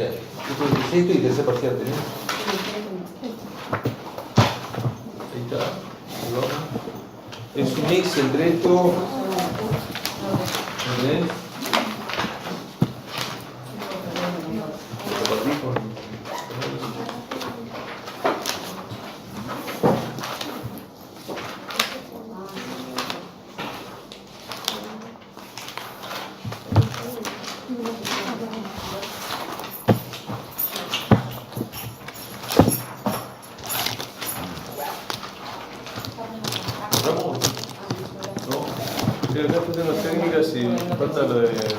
sea, esto es esto y tercer parcial tenés. Ahí está. Ahí va. Es un mix entre esto. ¿Entendés?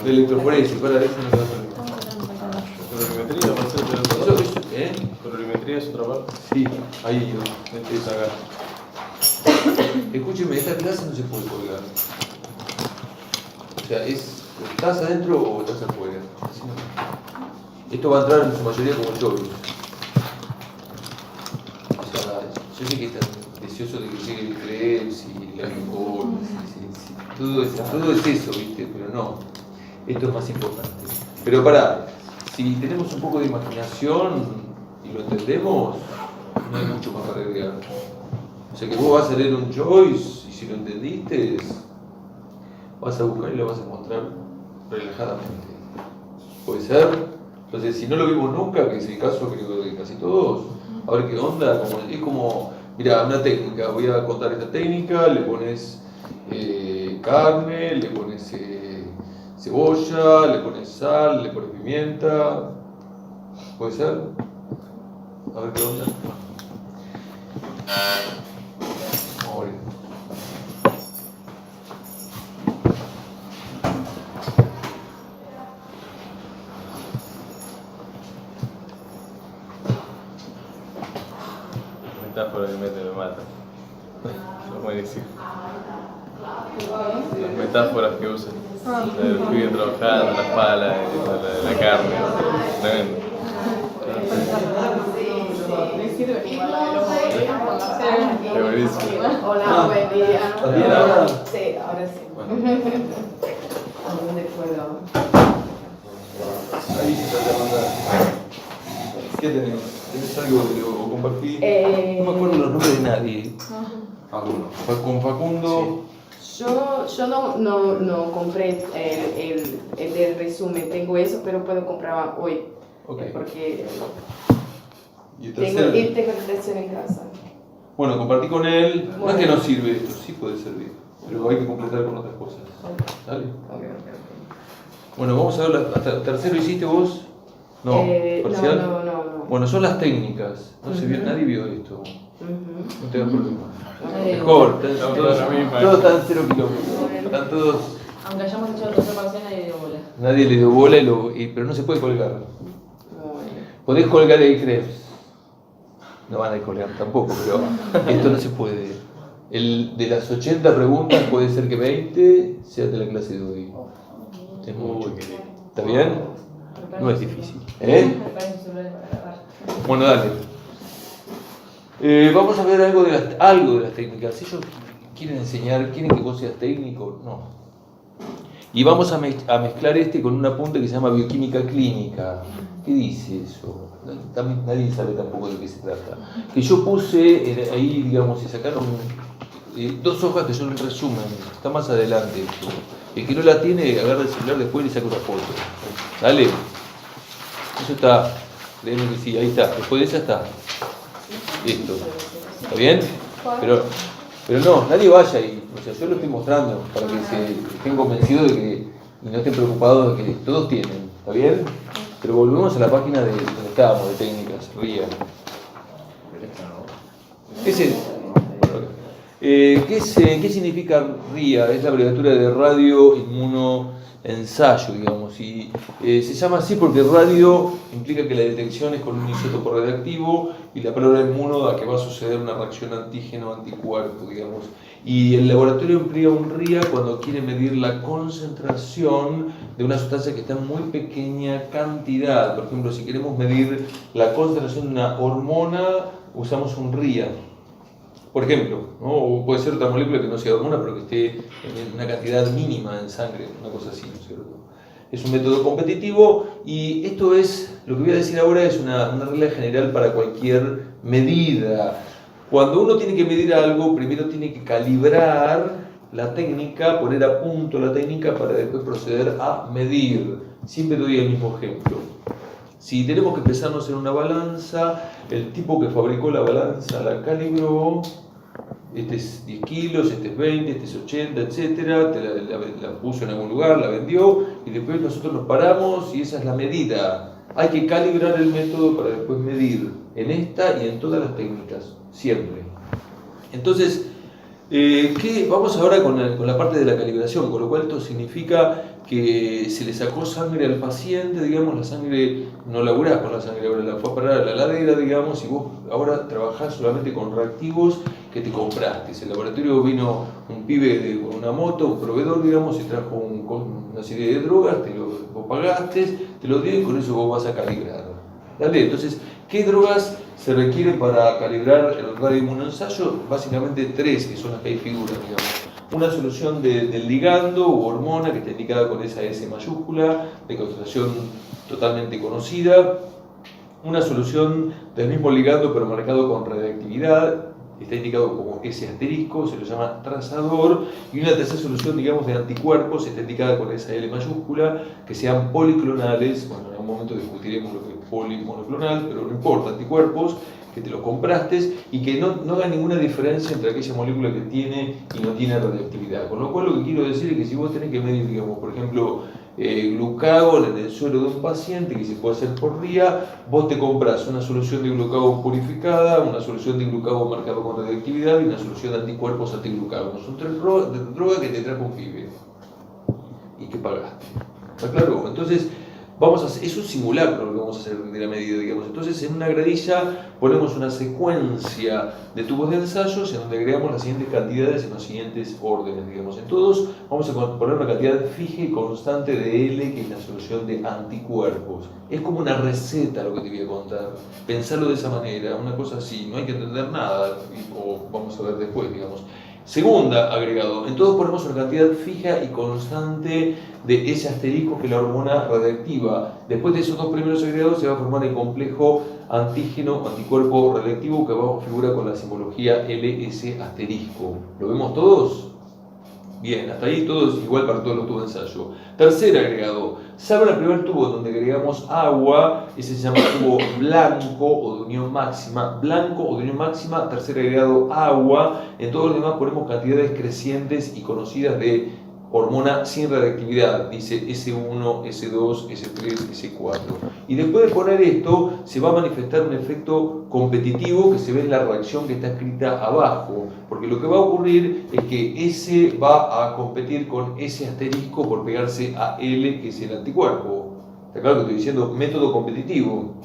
De electroforesis, ¿cuál es? Colorimetría, va a ser de otra Eso parte. es, ¿eh? Colorimetría es otra parte. Sí, ahí yo. Es acá. Escúcheme, esta clase no se puede colgar. O sea, ¿estás adentro o estás afuera? Así no. Esto va a entrar en su mayoría como yo. O sea, yo sé que están deseosos de que llegue el Krebs y la alcohol, todo es eso, ¿viste? Pero no. Esto es más importante. Pero pará, si tenemos un poco de imaginación y lo entendemos, no hay mucho más para agregar. O sea que vos vas a leer un Joyce y si lo entendiste, vas a buscar y lo vas a encontrar relajadamente. ¿Puede ser? Entonces, si no lo vimos nunca, que es el caso creo de casi todos, a ver qué onda, es como, mira, una técnica, voy a contar esta técnica, le pones carne, le pones cebolla, le pones sal, le pones pimienta. ¿Puede ser? A ver qué onda. Vamos a ver. Metáfora que mete me mata. Son buenísimas. Las metáforas que usan. El pibe trabajando, la pala, la carne. Tremendo. Me sirve igual la de los boletos con la sal. Qué buenísimo. Hola, buen día. ¿Estás bien ahora? Sí, ahora sí. ¿A dónde puedo? Ahí se trata de mandar. ¿Qué tenés? ¿Tenés algo que lo compartí? No me acuerdo los nombres de nadie. Ah, bueno. Con Facundo. Yo no compré el del resumen, tengo eso, pero puedo comprar hoy. Ok. Porque Y el tengo tercero. el tercero en casa. Bueno, compartí con él. No es Bueno. que no sirve esto, sí puede servir. Pero hay que completar con otras cosas. ¿Dale? Ok. Bueno, vamos a ver. ¿Hasta el tercero hiciste vos? No. ¿Parcial? No. Bueno, son las técnicas. No se vio, nadie vio esto. Ujú. No te hagas problema. Nadie Mejor. Estamos Todos en la misma. están 0 kilómetros. Están todos. Aunque hayamos hecho el tercer parcial, nadie dio bola. Nadie le dio bola, pero no se puede colgar. Bueno. Podés colgar el Krebs. No van a colgar tampoco, pero esto no se puede. De las 80 preguntas puede ser que 20 sean de la clase de hoy. Es mucho. ¿Está bien? No es difícil. Preparen sus celulares para grabar. Bueno, dale. Vamos a ver algo de las técnicas. Si ellos quieren enseñar, quieren que vos seas técnico, no. Y vamos a mezclar con un apunte que se llama bioquímica clínica. ¿Qué dice eso? Nadie sabe tampoco de qué se trata. Que yo puse ahí, digamos, se sacaron 2 hojas que son un resumen. Está más adelante esto. El que no la tiene, agarra el celular después y le saca una foto. Dale. Eso está. Créeme que sí, ahí está. Después de esa está. Esto. ¿Está bien? Pero no, nadie vaya ahí. O sea, yo lo estoy mostrando para que estén convencidos de que y no estén preocupados de que todos tienen. ¿Está bien? Pero volvemos a la página de donde estábamos, de técnicas, RIA. ¿Qué significa RIA? Es la abreviatura de radio inmunoensayo, digamos. Y se llama así porque radio implica que la detección es con un isótopo radiactivo y la palabra inmuno a que va a suceder una reacción antígeno-anticuerpo, digamos. Y el laboratorio emplea un RIA cuando quiere medir la concentración de una sustancia que está en muy pequeña cantidad. Por ejemplo, si queremos medir la concentración de una hormona, usamos un RIA. Por ejemplo, ¿no? O puede ser otra molécula que no sea hormona, pero que esté en una cantidad mínima en sangre, una cosa así, ¿no es cierto? es un método competitivo y esto es, lo que voy a decir ahora es una regla general para cualquier medida. Cuando uno tiene que medir algo, primero tiene que calibrar la técnica, poner a punto la técnica para después proceder a medir. Siempre doy el mismo ejemplo. Si tenemos que pesarnos en una balanza, el tipo que fabricó la balanza la calibró, este es 10 kilos, este es 20, este es 80, etcétera, la puso en algún lugar, la vendió y después nosotros nos paramos y esa es la medida. Hay que calibrar el método para después medir en esta y en todas las técnicas, siempre. Entonces, vamos ahora con la parte de la calibración, con lo cual esto significa que se le sacó sangre al paciente, digamos, la sangre, no laburás con la sangre, ahora la fue a parar a la heladera, digamos, y vos ahora trabajás solamente con reactivos que te compraste. En el laboratorio vino un pibe con una moto, un proveedor, digamos, y trajo una serie de drogas, vos pagaste, te lo dio y con eso vos vas a calibrar. ¿Dale? Entonces, ¿qué drogas se requieren para calibrar el radioinmunoensayo? Básicamente 3, que son las que hay figuras, digamos. Una solución del ligando u hormona que está indicada con esa S mayúscula, de concentración totalmente conocida. Una solución del mismo ligando pero marcado con radiactividad, está indicado como S asterisco, se lo llama trazador. Y una tercera solución, digamos, de anticuerpos, está indicada con esa L mayúscula, que sean policlonales. Bueno, en algún momento discutiremos lo que es polimonoclonal, pero no importa, anticuerpos que te los compraste y que no haga ninguna diferencia entre aquella molécula que tiene y no tiene radioactividad. Con lo cual lo que quiero decir es que si vos tenés que medir, digamos, por ejemplo, glucagón en el suero de un paciente, que se puede hacer por día, vos te compras una solución de glucagón purificada, una solución de glucagón marcado con radioactividad y una solución de anticuerpos antiglucagón. Son 3 drogas que te trajo un pibe y que pagaste. ¿Está claro? Entonces, es un simulacro lo que vamos a hacer de la medida, digamos. Entonces, en una gradilla ponemos una secuencia de tubos de ensayos en donde agregamos las siguientes cantidades en los siguientes órdenes, digamos. En todos vamos a poner una cantidad fija y constante de L, que es la solución de anticuerpos. Es como una receta lo que te voy a contar. Pensarlo de esa manera, una cosa así, no hay que entender nada, o vamos a ver después, digamos. Segunda agregado, en todos ponemos una cantidad fija y constante de ese asterisco que es la hormona radiactiva. Después de esos 2 primeros agregados se va a formar el complejo antígeno anticuerpo radiactivo que abajo figura con la simbología LS asterisco. ¿Lo vemos todos? Bien, hasta ahí todo es igual para todos los tubos de ensayo. Tercer agregado, salvo el primer tubo donde agregamos agua, ese se llama tubo blanco o de unión máxima. Blanco o de unión máxima, tercer agregado agua. En todos los demás ponemos cantidades crecientes y conocidas de hormona sin radiactividad, dice S1, S2, S3, S4. Y después de poner esto, se va a manifestar un efecto competitivo que se ve en la reacción que está escrita abajo, porque lo que va a ocurrir es que S va a competir con S asterisco por pegarse a L, que es el anticuerpo. Está claro que estoy diciendo método competitivo.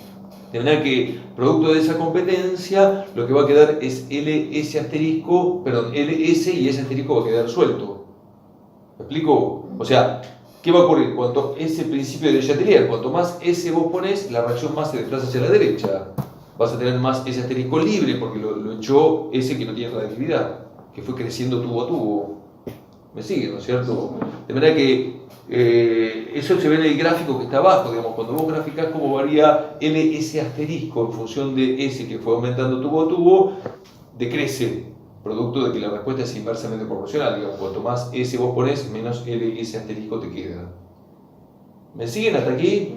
De manera que, producto de esa competencia, lo que va a quedar es LS asterisco, perdón, LS y S asterisco va a quedar suelto. ¿Me explico? O sea, ¿qué va a ocurrir? Cuanto ese principio de Chatelier, cuanto más S vos pones, la reacción más se desplaza hacia la derecha. Vas a tener más S asterisco libre porque lo echó ese que no tiene radioactividad, que fue creciendo tubo a tubo. ¿Me sigue, no es cierto? De manera que eso se ve en el gráfico que está abajo, digamos, cuando vos graficás cómo varía LS asterisco en función de S que fue aumentando tubo a tubo, decrece. Producto de que la respuesta es inversamente proporcional, digamos, cuanto más S vos ponés, menos LS asterisco te queda. ¿Me siguen hasta aquí?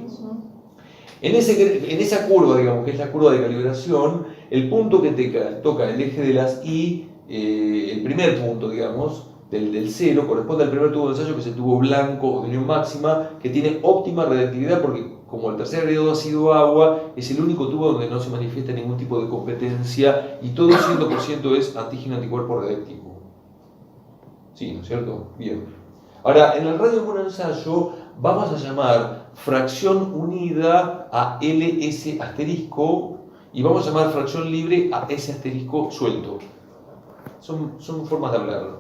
En esa curva, digamos, que es la curva de calibración, el punto que te toca el eje de las Y, el primer punto, digamos, del 0, corresponde al primer tubo de ensayo, que es el tubo blanco o de unión máxima, que tiene óptima radiactividad porque, como el tercer agregado ha sido agua, es el único tubo donde no se manifiesta ningún tipo de competencia y todo 100% es antígeno anticuerpo radiactivo. Sí, ¿no es cierto? Bien. Ahora, en el radioinmunoensayo vamos a llamar fracción unida a LS asterisco y vamos a llamar fracción libre a S asterisco suelto. Son formas de hablarlo.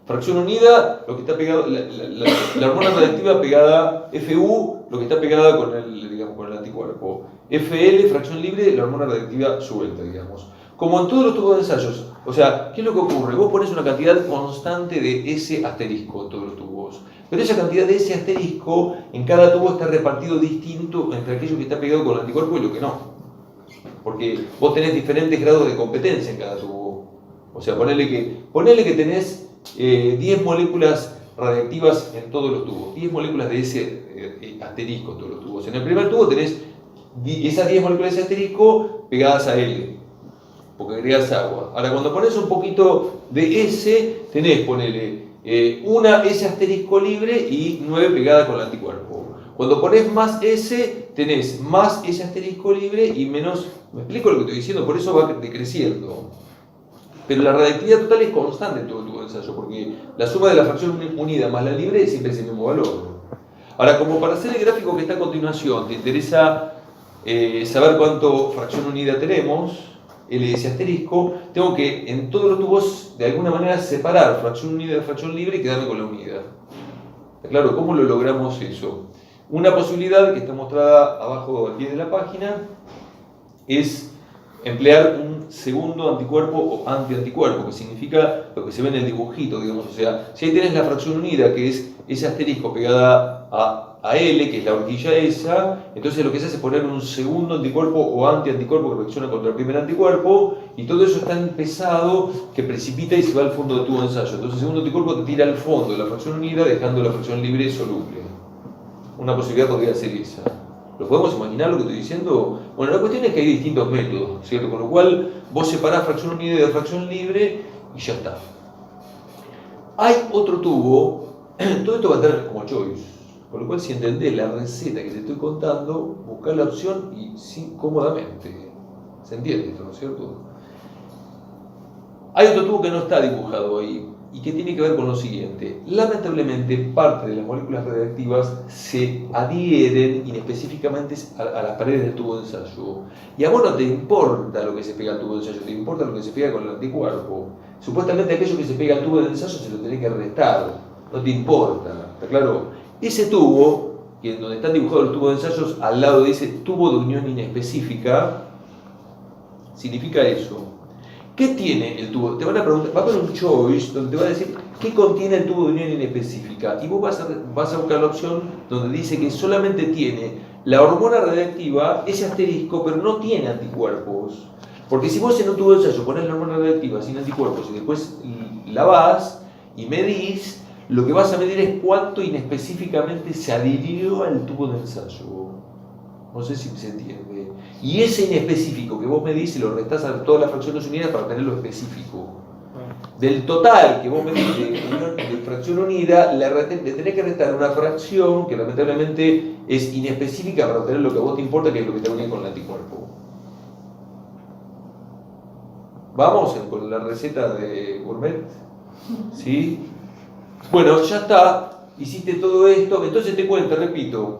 Fracción unida, lo que está pegado, la hormona radiactiva pegada FU, lo que está pegada con el anticuerpo. FL, fracción libre, la hormona radiactiva suelta, digamos. Como en todos los tubos de ensayos. O sea, ¿qué es lo que ocurre? Vos pones una cantidad constante de S asterisco en todos los tubos. Pero esa cantidad de ese asterisco en cada tubo está repartido distinto entre aquello que está pegado con el anticuerpo y lo que no. Porque vos tenés diferentes grados de competencia en cada tubo. O sea, ponele que tenés 10 moléculas radiactivas en todos los tubos. 10 moléculas de ese asterisco en todos los tubos. En el primer tubo tenés esas 10 moléculas de ese asterisco pegadas a L, porque agregás agua. Ahora, cuando pones un poquito de S, tenés, ponele, ese asterisco libre y 9 pegadas con el anticuerpo. Cuando pones más S, tenés más ese asterisco libre y menos... ¿Me explico lo que estoy diciendo? Por eso va decreciendo. Pero la radiactividad total es constante en todo el tubo de ensayo, porque la suma de la fracción unida más la libre siempre es el mismo valor. Ahora, como para hacer el gráfico que está a continuación, te interesa saber cuánto fracción unida tenemos, ese asterisco, tengo que en todos los tubos de alguna manera separar fracción unida de fracción libre y quedarme con la unidad. Claro, ¿cómo lo logramos eso? Una posibilidad que está mostrada abajo al pie de la página es emplear un segundo anticuerpo o antianticuerpo, que significa lo que se ve en el dibujito, digamos. O sea, si ahí tenés la fracción unida, que es ese asterisco pegada a L, que es la horquilla esa, entonces lo que se hace es poner un segundo anticuerpo o antianticuerpo que reacciona contra el primer anticuerpo, y todo eso es tan pesado que precipita y se va al fondo del tubo de ensayo. Entonces el segundo anticuerpo te tira al fondo de la fracción unida, dejando la fracción libre soluble. Una posibilidad podría ser esa. ¿Lo podemos imaginar lo que estoy diciendo? Bueno, la cuestión es que hay distintos métodos, ¿cierto? Con lo cual vos separás fracción unida de fracción libre y ya está. Hay otro tubo, todo esto va a tener como choice, con lo cual si entendés la receta que te estoy contando, buscá la opción y sí, cómodamente. ¿Se entiende esto, no es cierto? Hay otro tubo que no está dibujado ahí y que tiene que ver con lo siguiente. Lamentablemente, parte de las moléculas radiactivas se adhieren inespecíficamente a las paredes del tubo de ensayo. Y a vos no te importa lo que se pega al tubo de ensayo, te importa lo que se pega con el anticuerpo. Supuestamente aquello que se pega al tubo de ensayo se lo tenés que restar, no te importa, ¿está claro? Ese tubo, que donde están dibujados los tubos de ensayos, al lado de ese tubo de unión inespecífica, significa eso. ¿Qué tiene el tubo? Te van a preguntar, va a poner un choice donde te va a decir qué contiene el tubo de unión inespecífica. Y vos vas a buscar la opción donde dice que solamente tiene la hormona radiactiva, ese asterisco, pero no tiene anticuerpos. Porque si vos en un tubo de ensayo pones la hormona radiactiva sin anticuerpos y después la vas y medís, lo que vas a medir es cuánto inespecíficamente se adhirió al tubo de ensayo. No sé si se entiende. Y ese inespecífico que vos medís, se lo restás a todas las fracciones unidas para tenerlo específico. Del total que vos medís de fracción unida, le tenés que restar una fracción que lamentablemente es inespecífica para obtener lo que a vos te importa, que es lo que te une con el anticuerpo. ¿Vamos con la receta de Gourmet? ¿Sí? Bueno, ya está. Hiciste todo esto. Entonces te cuento, repito.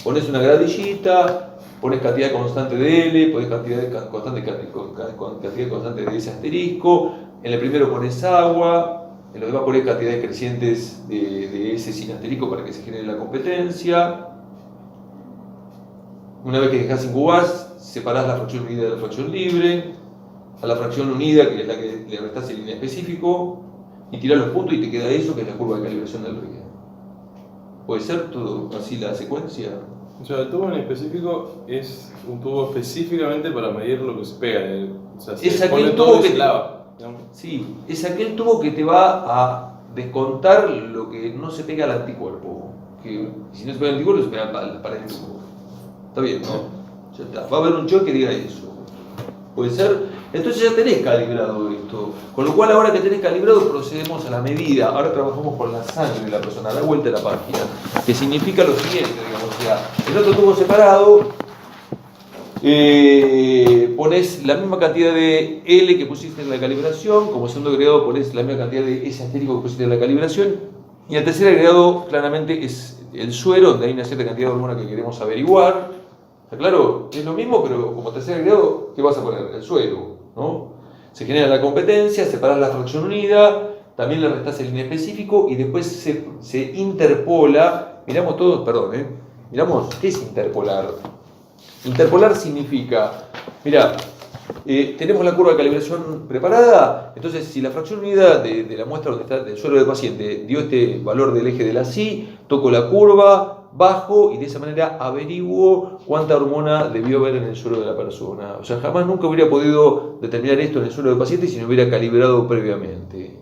Pones una gradillita, pones cantidad constante de L, pones cantidad constante de ese asterisco. En el primero pones agua, en los demás pones cantidades crecientes de S sin asterisco para que se genere la competencia. Una vez que dejas incubar, separás la fracción unida de la fracción libre. A la fracción unida, que es la que le restás el inespecífico, y tirás los puntos y te queda eso, que es la curva de calibración del río. ¿Puede ser todo así la secuencia? O sea, el tubo en específico es un tubo específicamente para medir lo que se pega. O sea, Es se aquel pone tubo todo y que se lava, digamos. Sí, es aquel tubo que te va a descontar lo que no se pega al anticuerpo. Que si no se pega al anticuerpo, se pega a la pared del tubo. Está bien, ¿no? Ya está. Va a haber un choque que diga eso. ¿Puede ser? Entonces ya tenés calibrado esto. Con lo cual, ahora que tenés calibrado, procedemos a la medida. Ahora trabajamos con la sangre de la persona. Da vuelta a la página. Que significa lo siguiente, digamos. O sea, el otro tubo separado, pones la misma cantidad de L que pusiste en la calibración. Como segundo agregado, pones la misma cantidad de S asterisco que pusiste en la calibración. Y el tercer agregado, claramente, es el suero, donde hay una cierta cantidad de hormona que queremos averiguar. ¿Está claro? Es lo mismo, pero como tercer agregado, ¿qué vas a poner? El suero, ¿no? Se genera la competencia, separas la fracción unida, también le restás el inespecífico y después se interpola. Miramos todos, perdón, miramos, ¿qué es interpolar? Interpolar significa, mira, Tenemos la curva de calibración preparada, entonces si la fracción unida de la muestra donde está del suelo del paciente dio este valor del eje de la SI, toco la curva, bajo y de esa manera averiguo cuánta hormona debió haber en el suelo de la persona. O sea, jamás nunca hubiera podido determinar esto en el suelo del paciente si no hubiera calibrado previamente.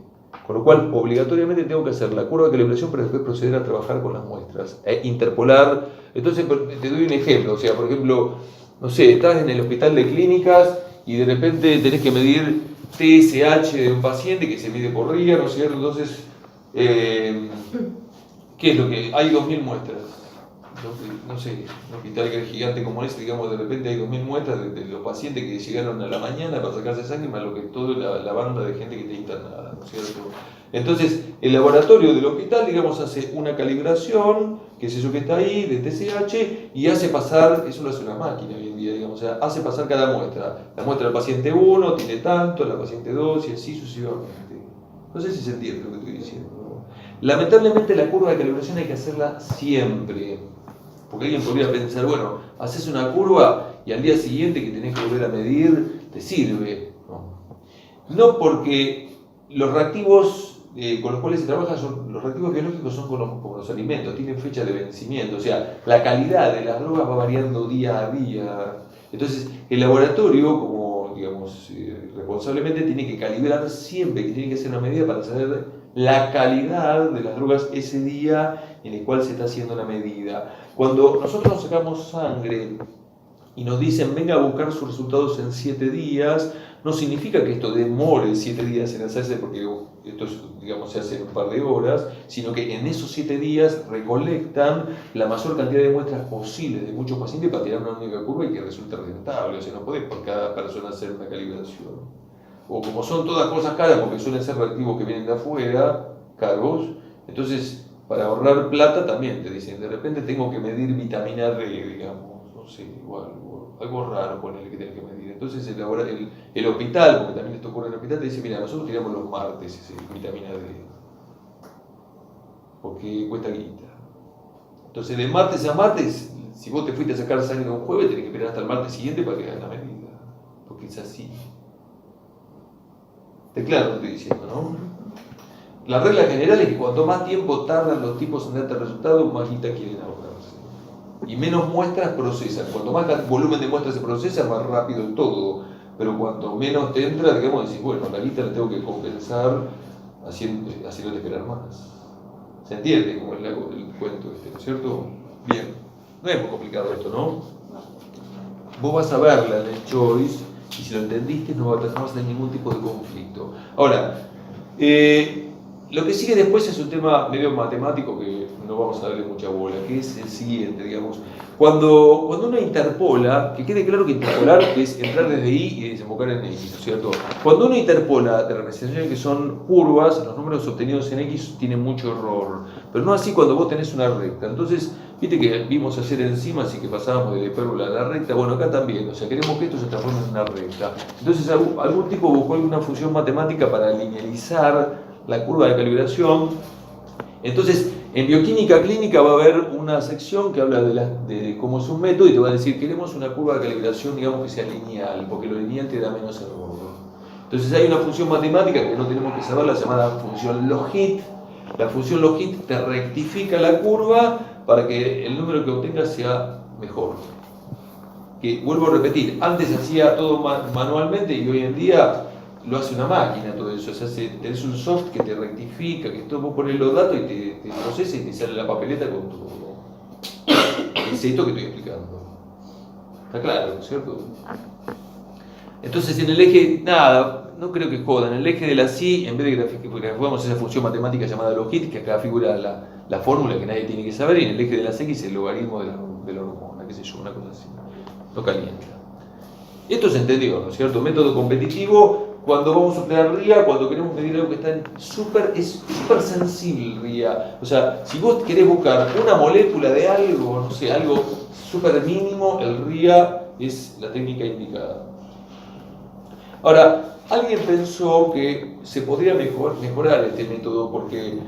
Con lo cual, obligatoriamente tengo que hacer la curva de calibración para después proceder a trabajar con las muestras, interpolar. Entonces, te doy un ejemplo, o sea, por ejemplo, no sé, estás en el hospital de clínicas y de repente tenés que medir TSH de un paciente que se mide por RIA, ¿no es cierto? Entonces, ¿qué es lo que? Hay 2000 muestras. No sé, un hospital que es gigante como este, digamos, de repente hay 2000 muestras de los pacientes que llegaron a la mañana para sacarse sangre, más lo que toda la banda de gente que está internada, ¿no es cierto? Entonces, el laboratorio del hospital, digamos, hace una calibración, que es eso que está ahí, de TSH, y hace pasar, eso lo hace una máquina hoy en día, digamos, o sea, hace pasar cada muestra. La muestra del paciente 1 tiene tanto, la paciente 2, y así sucesivamente. No sé si se entiende lo que estoy diciendo, ¿no? Lamentablemente la curva de calibración hay que hacerla siempre. Porque alguien podría pensar, bueno, haces una curva y al día siguiente que tenés que volver a medir, te sirve. No porque los reactivos con los cuales se trabaja, los reactivos biológicos son como los alimentos, tienen fecha de vencimiento, o sea, la calidad de las drogas va variando día a día. Entonces, el laboratorio, como digamos, responsablemente tiene que calibrar siempre, que tiene que hacer una medida para saber la calidad de las drogas ese día en el cual se está haciendo la medida. Cuando nosotros sacamos sangre y nos dicen venga a buscar sus resultados en 7 días, no significa que esto demore 7 días en hacerse porque esto digamos, se hace en un par de horas, sino que en esos 7 días recolectan la mayor cantidad de muestras posibles de muchos pacientes para tirar una única curva y que resulte rentable. O sea, no puede por cada persona hacer una calibración. O como son todas cosas caras, porque suelen ser reactivos que vienen de afuera, caros, entonces para ahorrar plata también te dicen, de repente tengo que medir vitamina D, digamos, no sé, o algo raro con el que tienes que medir. Entonces el hospital, porque también esto ocurre en el hospital, te dice, mira, nosotros tiramos los martes ese vitamina D, porque cuesta guita. Entonces de martes a martes, si vos te fuiste a sacar sangre un jueves, tenés que esperar hasta el martes siguiente para que hagas la medida, porque es así. Está claro lo que estoy diciendo, ¿no? La regla general es que cuanto más tiempo tardan los tipos en darte el resultado, más guita quieren ahorrarse. Y menos muestras procesan. Cuanto más volumen de muestras se procesa, más rápido el todo. Pero cuanto menos te entra, digamos, decís, bueno, la guita la tengo que compensar haciéndote esperar más. ¿Se entiende como el cuento este, ¿no es cierto? Bien. No es muy complicado esto, ¿no? Vos vas a verla en el Choice y si lo entendiste no vas a tener ningún tipo de conflicto. Ahora, lo que sigue después es un tema medio matemático que no vamos a darle mucha bola, que es el siguiente, digamos. Cuando uno interpola, que quede claro que interpolar es entrar desde Y y desembocar en X, ¿no es cierto? Cuando uno interpola de representaciones que son curvas, los números obtenidos en X tienen mucho error, pero no así cuando vos tenés una recta. Entonces, viste que vimos ayer encima, así que pasábamos de la hipérbola a la recta, bueno, acá también, o sea, queremos que esto se transforme en una recta. Entonces, algún tipo buscó alguna función matemática para linealizar la curva de calibración. Entonces, en bioquímica clínica va a haber una sección que habla de cómo es un método y te va a decir, queremos una curva de calibración, digamos, que sea lineal, porque lo lineal te da menos error. Entonces hay una función matemática que no tenemos que saber, la llamada función logit. La función logit te rectifica la curva para que el número que obtengas sea mejor. Que vuelvo a repetir, antes hacía todo manualmente y hoy en día lo hace una máquina todo eso. O sea, tenés un soft que te rectifica, que vos pones los datos y te procesa y te sale la papeleta con todo. Es esto que estoy explicando. Está claro, ¿no es cierto? Entonces en el eje, nada, no creo que jodan, en el eje de la SI, en vez de graficamos esa función matemática llamada logit, que acá figura la fórmula que nadie tiene que saber, y en el eje de las X el logaritmo de la hormona, qué sé yo, una cosa así. No calienta. Esto se entendió, ¿no es cierto? Método competitivo. Cuando vamos a obtener RIA, cuando queremos medir algo que está es súper sensible RIA. O sea, si vos querés buscar una molécula de algo, no sé, algo súper mínimo, el RIA es la técnica indicada. Ahora, alguien pensó que se podría mejorar este método porque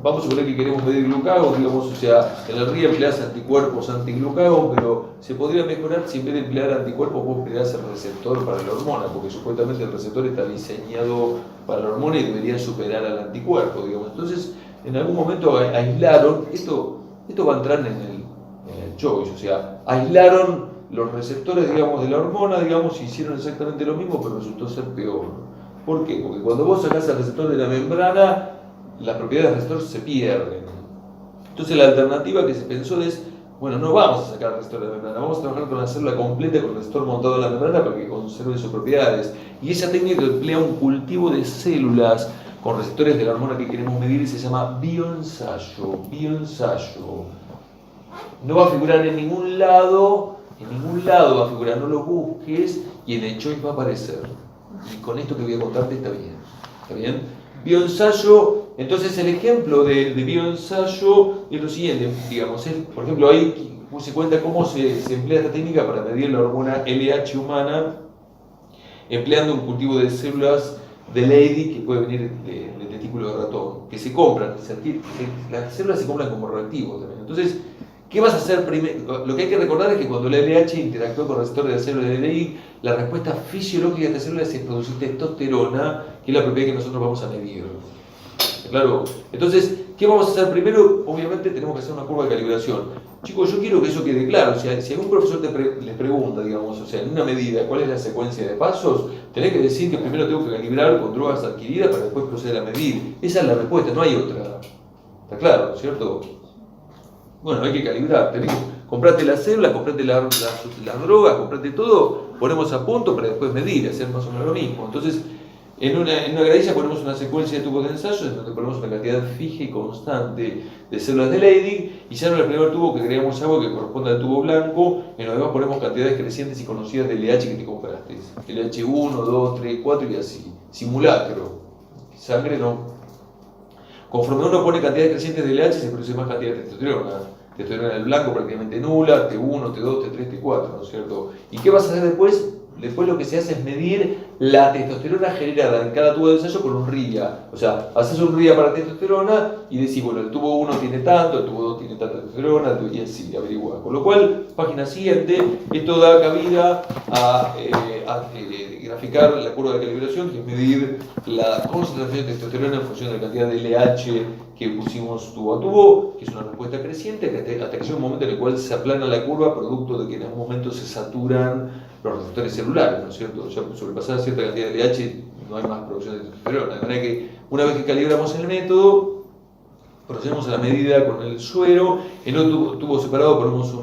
vamos a suponer que queremos medir glucagón, digamos, o sea, en el RIA empleás anticuerpos antiglucagón, pero se podría mejorar si en vez de emplear anticuerpos vos empleás el receptor para la hormona, porque supuestamente el receptor está diseñado para la hormona y debería superar al anticuerpo, digamos. Entonces, en algún momento aislaron, esto va a entrar en el choice, o sea, aislaron los receptores, digamos, de la hormona, digamos, y hicieron exactamente lo mismo, pero resultó ser peor. ¿Por qué? Porque cuando vos sacás el receptor de la membrana, las propiedades del receptor se pierden. Entonces la alternativa que se pensó es, bueno, no vamos a sacar el receptor de la membrana, vamos a trabajar con la célula completa con el receptor montado en la membrana para que conserve sus propiedades. Y esa técnica emplea un cultivo de células con receptores de la hormona que queremos medir y se llama bioensayo. Bioensayo. No va a figurar en ningún lado va a figurar, no lo busques y en el choice va a aparecer. Y con esto que voy a contarte está bien. ¿Está bien? Bioensayo, entonces el ejemplo de bioensayo es lo siguiente, digamos, por ejemplo, ahí puse cuenta cómo se emplea esta técnica para medir la hormona LH humana, empleando un cultivo de células de Leydig que puede venir del testículo de ratón, que se compran, las células se compran como reactivos también. Entonces, ¿qué vas a hacer primero? Lo que hay que recordar es que cuando la LH interactúa con receptores de células de Leydig, la respuesta fisiológica de esta célula es producir testosterona, que es la propiedad que nosotros vamos a medir. Claro. Entonces, ¿qué vamos a hacer primero? Obviamente tenemos que hacer una curva de calibración. Chicos, yo quiero que eso quede claro. O sea, si algún profesor les pregunta, digamos, o sea, en una medida, cuál es la secuencia de pasos, tenés que decir que primero tengo que calibrar con drogas adquiridas para después proceder a medir. Esa es la respuesta, no hay otra. ¿Está claro, cierto? Bueno, hay que calibrar, comprate las células, comprate las drogas, comprate todo, ponemos a punto para después medir, hacer más o menos lo mismo. Entonces, en una gradiza ponemos una secuencia de tubos de ensayo en donde ponemos una cantidad fija y constante de células de Leydig y ya en el primer tubo que agregamos agua que corresponde al tubo blanco, en los demás ponemos cantidades crecientes y conocidas de LH que te compraste. LH 1, 2, 3, 4 y así. Simulacro. Sangre no. Conforme uno pone cantidades crecientes de LH se produce más cantidad de testosterona. Testosterona en el blanco prácticamente nula, T1, T2, T3, T4, ¿no es cierto? ¿Y qué vas a hacer después? Después lo que se hace es medir la testosterona generada en cada tubo de ensayo con un RIA. O sea, haces un RIA para testosterona y decís, bueno, el tubo 1 tiene tanto, el tubo 2 tiene tanta testosterona, y así, averiguar. Con lo cual, página siguiente, esto da cabida a graficar la curva de calibración, que es medir la concentración de testosterona en función de la cantidad de LH que pusimos tubo a tubo, que es una respuesta creciente, hasta que llega un momento en el cual se aplana la curva, producto de que en algún momento se saturan los receptores celulares, ¿no es cierto? Ya sobrepasada cierta cantidad de LH no hay más producción de testosterona. De manera que una vez que calibramos el método, procedemos a la medida con el suero, en otro tubo separado ponemos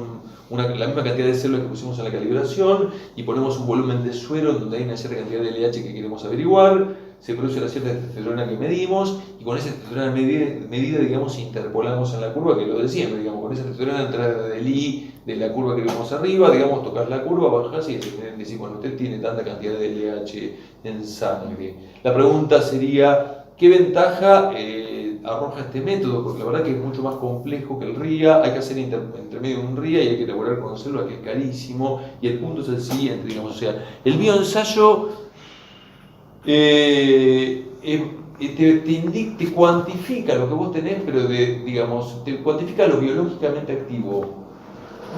la misma cantidad de células que pusimos en la calibración y ponemos un volumen de suero donde hay una cierta cantidad de LH que queremos averiguar, se produce la cierta testosterona que medimos y con esa testosterona medida, digamos, interpolamos en la curva, que lo de siempre, digamos, con esa testosterona entrar del I de la curva que vemos arriba, digamos, tocas la curva, bajás y decís, bueno, usted tiene tanta cantidad de LH en sangre. La pregunta sería, ¿qué ventaja arroja este método? Porque la verdad que es mucho más complejo que el RIA, hay que hacer entre medio un RIA y hay que elaborar con células, que es carísimo, y el punto es el siguiente, digamos, o sea, el bioensayo te cuantifica lo que vos tenés, pero digamos, te cuantifica lo biológicamente activo.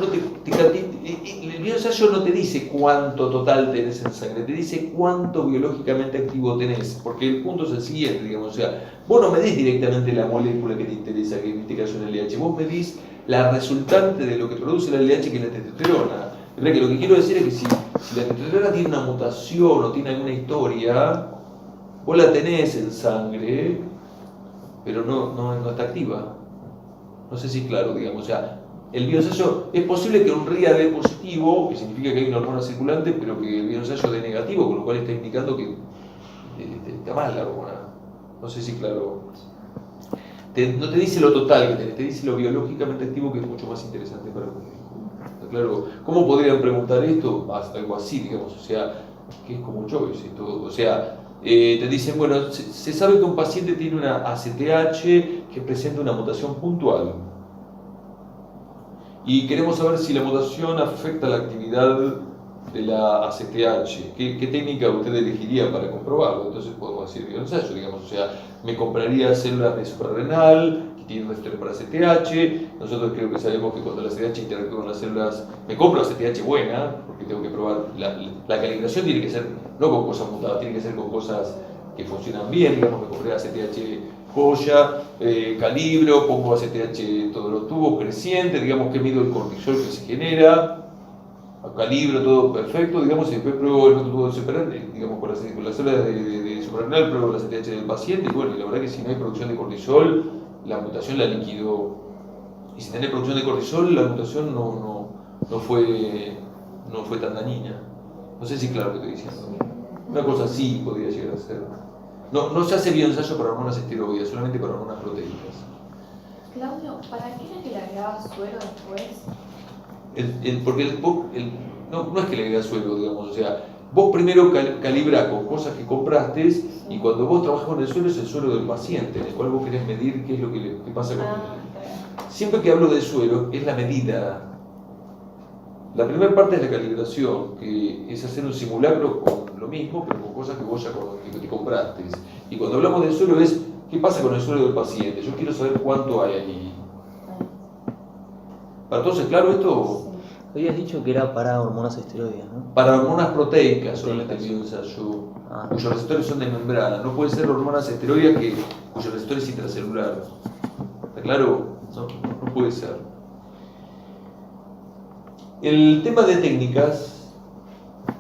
El bioensayo no te dice cuánto total tenés en sangre, te dice cuánto biológicamente activo tenés, porque el punto es el siguiente, digamos, o sea, vos no medís directamente la molécula que te interesa, que en este caso es el LH, vos medís la resultante de lo que produce la LH, que es la testosterona. Que lo que quiero decir es que si la testosterona tiene una mutación o tiene alguna historia, vos la tenés en sangre, pero no está activa. No sé si es claro, digamos, o sea, el bioensayo, es posible que un RIA dé positivo, que significa que hay una hormona circulante, pero que el bioensayo dé negativo, con lo cual está indicando que está mal la hormona. No sé si claro. No te dice lo total que tenés, te dice lo biológicamente activo, que es mucho más interesante para el médico. ¿Está claro? ¿Cómo podrían preguntar esto? Algo así, digamos, o sea, que es como choice y todo. O sea, te dicen, bueno, se sabe que un paciente tiene una ACTH que presenta una mutación puntual. Y queremos saber si la mutación afecta la actividad de la ACTH. ¿Qué técnica usted elegiría para comprobarlo? Entonces podemos decir bioensayo, digamos, o sea, me compraría células de suprarrenal tiene receptores para ACTH. Nosotros creo que sabemos que cuando la ACTH interactúa con las células, me compro ACTH buena, porque tengo que probar, la calibración tiene que ser no con cosas mutadas, tiene que ser con cosas que funcionan bien. Digamos, me compré ACTH joya, calibro, pongo ACTH todos los tubos crecientes, digamos que mido el cortisol que se genera, calibro todo perfecto, digamos, y después pruebo el tubo de superrenal, digamos, con las células de suprarrenal, pruebo las ACTH del paciente, y bueno, y la verdad que si no hay producción de cortisol, la mutación la liquidó. Y si tenés producción de cortisol, la mutación no fue tan dañina. No sé si claro que estoy diciendo. Una cosa así podría llegar a ser. No se hace bioensayo para hormonas esteroides, solamente para hormonas proteicas. Claudio, ¿para qué era que le agregabas suero después? Porque no es que le agregas suelo, digamos, o sea, vos primero calibrás con cosas que compraste y cuando vos trabajas con el suelo es el suelo del paciente, en el cual vos querés medir qué es lo que pasa con él. Siempre que hablo de suelo es la medida. La primera parte es la calibración, que es hacer un simulacro con lo mismo, pero con cosas que vos ya que te compraste. Y cuando hablamos del suelo es qué pasa con el suelo del paciente. Yo quiero saber cuánto hay ahí. ¿Para todos es claro esto? Habías dicho que era para hormonas esteroides, ¿no? Para hormonas proteicas solamente el bioensayo, Ah. cuyos receptores son de membrana. No pueden ser hormonas esteroides cuyo receptor es intracelular. ¿Está claro? No puede ser. El tema de técnicas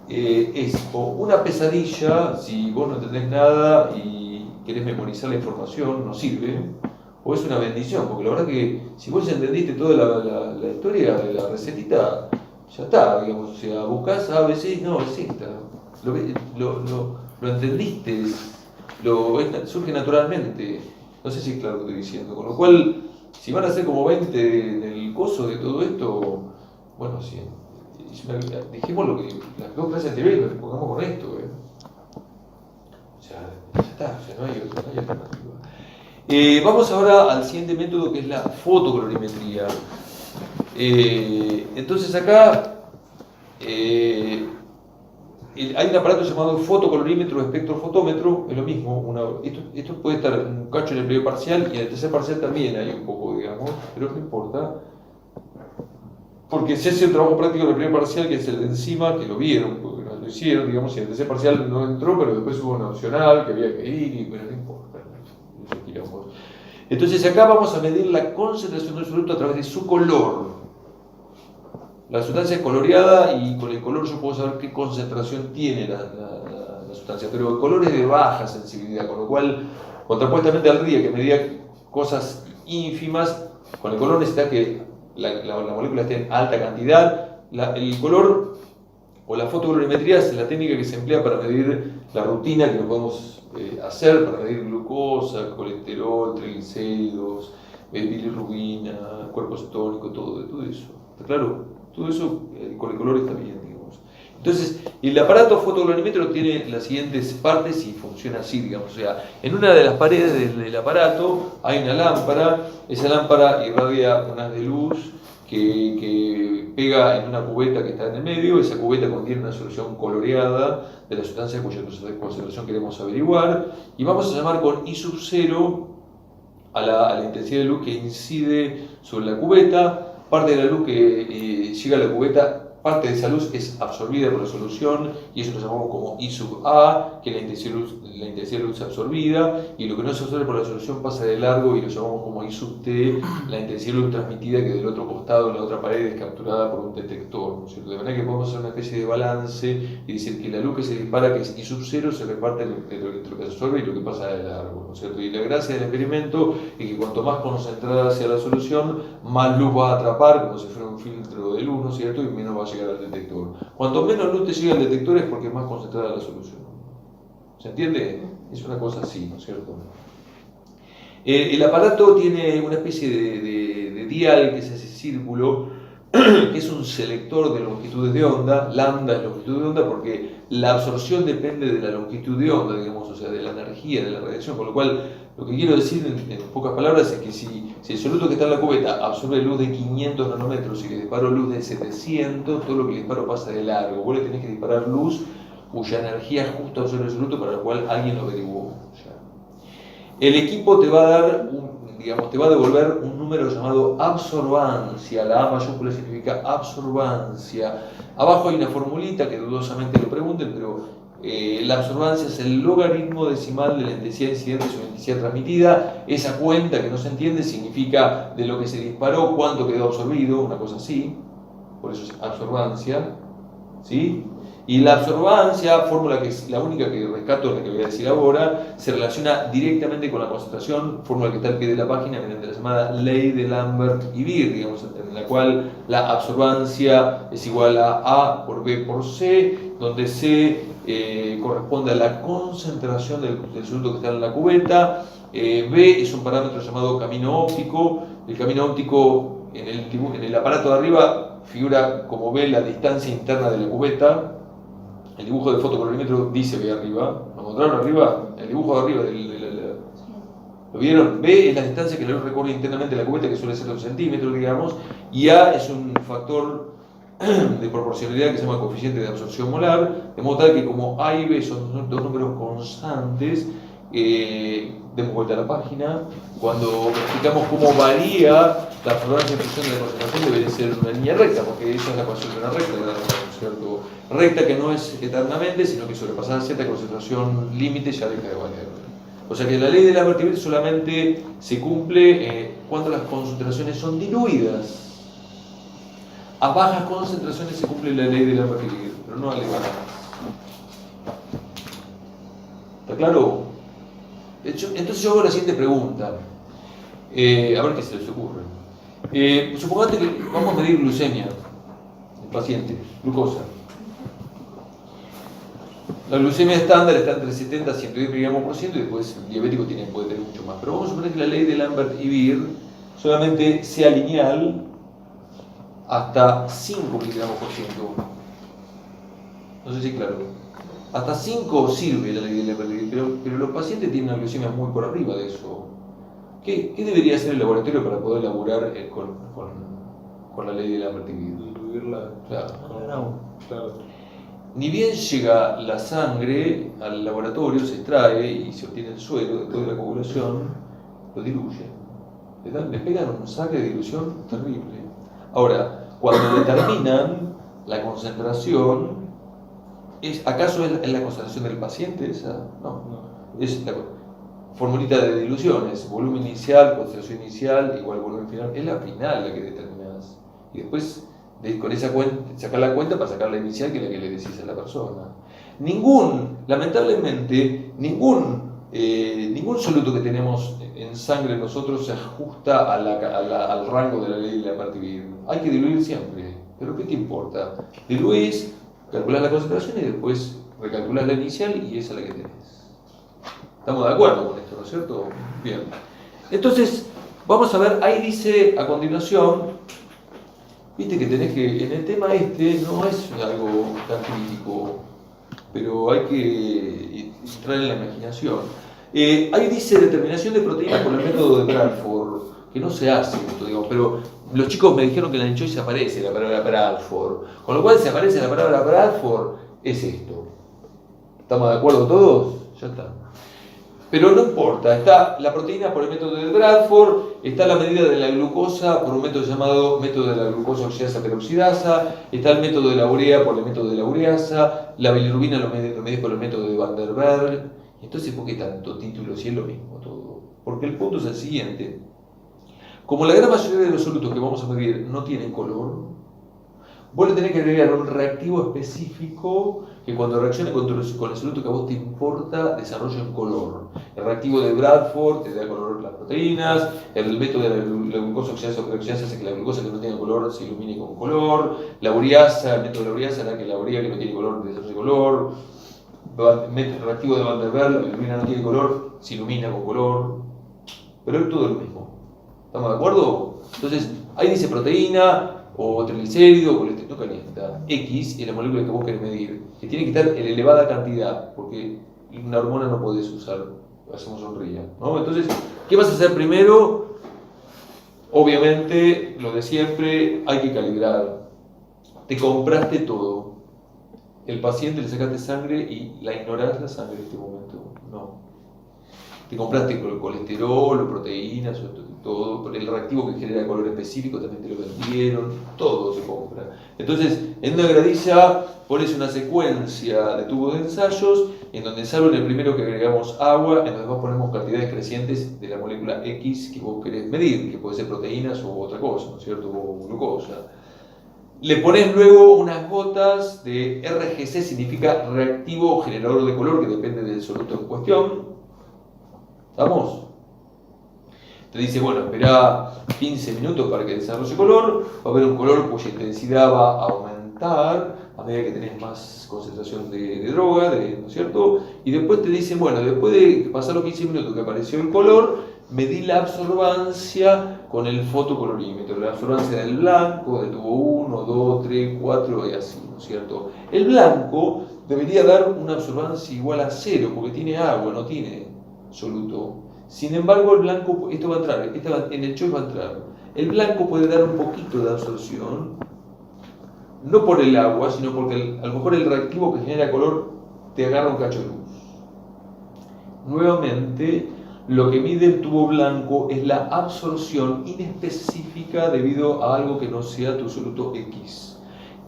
es o una pesadilla, si vos no entendés nada y querés memorizar la información, no sirve, o es una bendición, porque la verdad que si vos entendiste toda la historia de la recetita, ya está, digamos, o sea, buscás A, B, C, no, es esta. Lo entendiste, surge naturalmente. No sé si es claro lo que estoy diciendo, con lo cual, si van a ser como 20 en el coso de todo esto, bueno, sí, dijimos lo que las dos clases anteriores lo respondamos con esto, O sea, ya está, o sea, no hay alternativa. Vamos ahora al siguiente método, que es la fotocalorimetría. Entonces acá hay un aparato llamado fotocalorímetro o espectrofotómetro, es lo mismo. Esto puede estar un cacho en el primer parcial y en el tercer parcial también hay un poco, digamos, pero no importa. Porque se hace un trabajo práctico en el primer parcial, que es el de enzima, que lo vieron, porque no lo hicieron, digamos, y en el tercer parcial no entró, pero después hubo una opcional que había que ir, y bueno, no importa. Entonces acá vamos a medir la concentración del soluto a través de su color. La sustancia es coloreada y con el color yo puedo saber qué concentración tiene la sustancia, pero el color es de baja sensibilidad, con lo cual, contrapuestamente al día que medía cosas ínfimas, con el color necesita que la molécula esté en alta cantidad. El color o la fotocolorimetría es la técnica que se emplea para medir la rutina que nos podemos hacer, para medir glucosa, colesterol, triglicéridos, bilirrubina, cuerpo cetónico, todo eso. ¿Está claro? Todo eso con el color está bien, digamos. Entonces, el aparato fotocolorimétrico tiene las siguientes partes y funciona así, digamos. O sea, en una de las paredes del aparato hay una lámpara. Esa lámpara irradia un haz de luz que pega en una cubeta que está en el medio. Esa cubeta contiene una solución coloreada de la sustancia cuya concentración queremos averiguar. Y vamos a llamar con I sub 0 a la intensidad de luz que incide sobre la cubeta. Parte de la luz que llega a la cubeta, parte de esa luz es absorbida por la solución y eso lo llamamos como I sub A, que es la intensidad de luz absorbida, y lo que no se absorbe por la solución pasa de largo y lo llamamos como I sub T, la intensidad de luz transmitida que del otro costado, en la otra pared, es capturada por un detector, ¿no es cierto? De manera que podemos hacer una especie de balance y decir que la luz que se dispara, que es I sub 0, se reparte entre lo que se absorbe y lo que pasa de largo, ¿no es cierto? Y la gracia del experimento es que cuanto más concentrada sea la solución, más luz va a atrapar, como si fuera un filtro de luz, ¿no es cierto? Y menos va a llegar al detector. Cuanto menos luz te llega al detector es porque es más concentrada la solución. ¿Se entiende? Es una cosa así, ¿no es cierto? El aparato tiene una especie de dial, que es ese círculo, que es un selector de longitudes de onda. Lambda es longitud de onda porque la absorción depende de la longitud de onda, digamos, o sea, de la energía, de la radiación, con lo cual lo que quiero decir en pocas palabras es que si el soluto que está en la cubeta absorbe luz de 500 nanómetros y le disparo luz de 700, todo lo que le disparo pasa de largo. Vos le tenés que disparar luz cuya energía justo absorbe el soluto, para la cual alguien lo averiguó. El equipo te va a dar digamos, te va a devolver un número llamado absorbancia. La A mayúscula significa absorbancia. Abajo hay una formulita que dudosamente lo pregunten, pero la absorbancia es el logaritmo decimal de la intensidad incidente sobre la intensidad transmitida. Esa cuenta que no se entiende significa de lo que se disparó, cuánto quedó absorbido, una cosa así. Por eso es absorbancia, ¿sí? Y la absorbancia, fórmula que es la única que rescato, la que voy a decir ahora, se relaciona directamente con la concentración, fórmula que está al pie de la página, mediante la llamada ley de Lambert y Beer, digamos, en la cual la absorbancia es igual a A por B por C, donde C corresponde a la concentración del soluto que está en la cubeta. B es un parámetro llamado camino óptico. El camino óptico en el aparato de arriba figura como B la distancia interna de la cubeta. El dibujo de fotocolorímetro dice B arriba. ¿Lo encontraron arriba? El dibujo de arriba ¿lo vieron? B es la distancia que le recorre internamente la cubeta, que suele ser 2 centímetros, digamos, y A es un factor de proporcionalidad que se llama coeficiente de absorción molar, de modo tal que como A y B son dos números constantes, demos vuelta a la página, cuando explicamos cómo varía la absorbancia en función de la concentración, debe ser una línea recta, porque esa es la ecuación de una recta, ¿cierto? Recta que no es eternamente, sino que sobrepasada cierta concentración límite ya deja de valer. O sea que la ley de Lambert y Beer solamente se cumple cuando las concentraciones son diluidas. A bajas concentraciones se cumple la ley de Lambert y Beer, pero no a elevadas. ¿Está claro? Entonces yo hago la siguiente pregunta. A ver qué se les ocurre. Supongamos que vamos a medir glucemia del paciente, glucosa. La glucemia estándar está entre 70 y 110 miligramos por ciento y después el diabético puede tener mucho más. Pero vamos a suponer que la ley de Lambert y Beer solamente sea lineal hasta 5 miligramos por ciento. No sé si claro. Hasta 5 sirve la ley de Lambert y Beer, pero los pacientes tienen una glucemia muy por arriba de eso. ¿Qué debería hacer el laboratorio para poder laburar con la ley de Lambert y Beer? Diluirla. Claro. Ni bien llega la sangre al laboratorio, se extrae y se obtiene el suero después de la coagulación, lo diluyen. Le pegan un saque de dilución terrible. Ahora, cuando determinan la concentración, ¿acaso es la concentración del paciente esa? No. Es la formulita de diluciones, volumen inicial, concentración inicial, igual volumen final. Es la final la que determinas. Y después, con esa cuenta, sacar la cuenta para sacar la inicial, que es la que le decís a la persona. Lamentablemente, ningún soluto que tenemos en sangre nosotros se ajusta al rango de la ley de Lambert y Beer. Hay que diluir siempre, pero ¿qué te importa? Diluís, calculás la concentración y después recalculás la inicial y esa es la que tenés. ¿Estamos de acuerdo con esto, no es cierto? Bien. Entonces, vamos a ver, ahí dice a continuación, viste que tenés que, en el tema no es algo tan crítico, pero hay que entrar en la imaginación. Ahí dice determinación de proteínas por el método de Bradford, que no se hace esto, digamos, pero los chicos me dijeron que en la Enjoy se aparece la palabra Bradford, con lo cual si aparece la palabra Bradford, es esto. ¿Estamos de acuerdo todos? Ya está. Pero no importa, está la proteína por el método de Bradford, está la medida de la glucosa por un método llamado método de la glucosa oxidasa peroxidasa, está el método de la urea por el método de la ureasa, la bilirrubina lo medís por el método de Van der Berg. Entonces, ¿por qué tanto título si es lo mismo todo? Porque el punto es el siguiente. Como la gran mayoría de los solutos que vamos a medir no tienen color, vos le tenés que agregar un reactivo específico que cuando reaccione con el soluto que a vos te importa, desarrolle un color. El reactivo de Bradford te da color a las proteínas, el método de la glucosa oxidasa peroxidasa hace que la glucosa que no tenga color se ilumine con color, la ureasa, el método de la ureasa hará que la urea que no tiene color desarrolle color, el reactivo de Van der Berg, la bilirrubina no tiene color, se ilumina con color, pero es todo lo mismo. ¿Estamos de acuerdo? Entonces, ahí dice proteína, o triglicérido, colesterol, no calienta. X es la molécula que vos querés medir, que tiene que estar en elevada cantidad, porque una hormona no podés usar, hacemos sonrilla, ¿no? Entonces, ¿qué vas a hacer primero? Obviamente, lo de siempre, hay que calibrar. Te compraste todo. El paciente le sacaste sangre y la ignorás la sangre en este momento. No. te compraste el colesterol o proteínas o todo, el reactivo que genera color específico también te lo vendieron, todo se compra. Entonces, en una gradilla pones una secuencia de tubos de ensayos, en donde salvo en el primero que agregamos agua, en los demás ponemos cantidades crecientes de la molécula X que vos querés medir, que puede ser proteínas o otra cosa, ¿no es cierto? O glucosa. Le pones luego unas gotas de RGC, significa reactivo generador de color, que depende del soluto en cuestión. ¿Estamos? Te dice, bueno, espera 15 minutos para que desarrolle color, va a haber un color cuya intensidad va a aumentar a medida que tenés más concentración de droga, ¿no es cierto? Y después te dicen, bueno, después de pasar los 15 minutos que apareció el color, medí la absorbancia con el fotocolorímetro, la absorbancia del blanco, del tubo 1, 2, 3, 4 y así, ¿no es cierto? El blanco debería dar una absorbancia igual a 0 porque tiene agua, no tiene soluto. Sin embargo, el blanco, esto va a entrar, en el choice va a entrar. El blanco puede dar un poquito de absorción, no por el agua, sino porque a lo mejor el reactivo que genera color te agarra un cacho de luz. Nuevamente, lo que mide el tubo blanco es la absorción inespecífica debido a algo que no sea tu soluto X.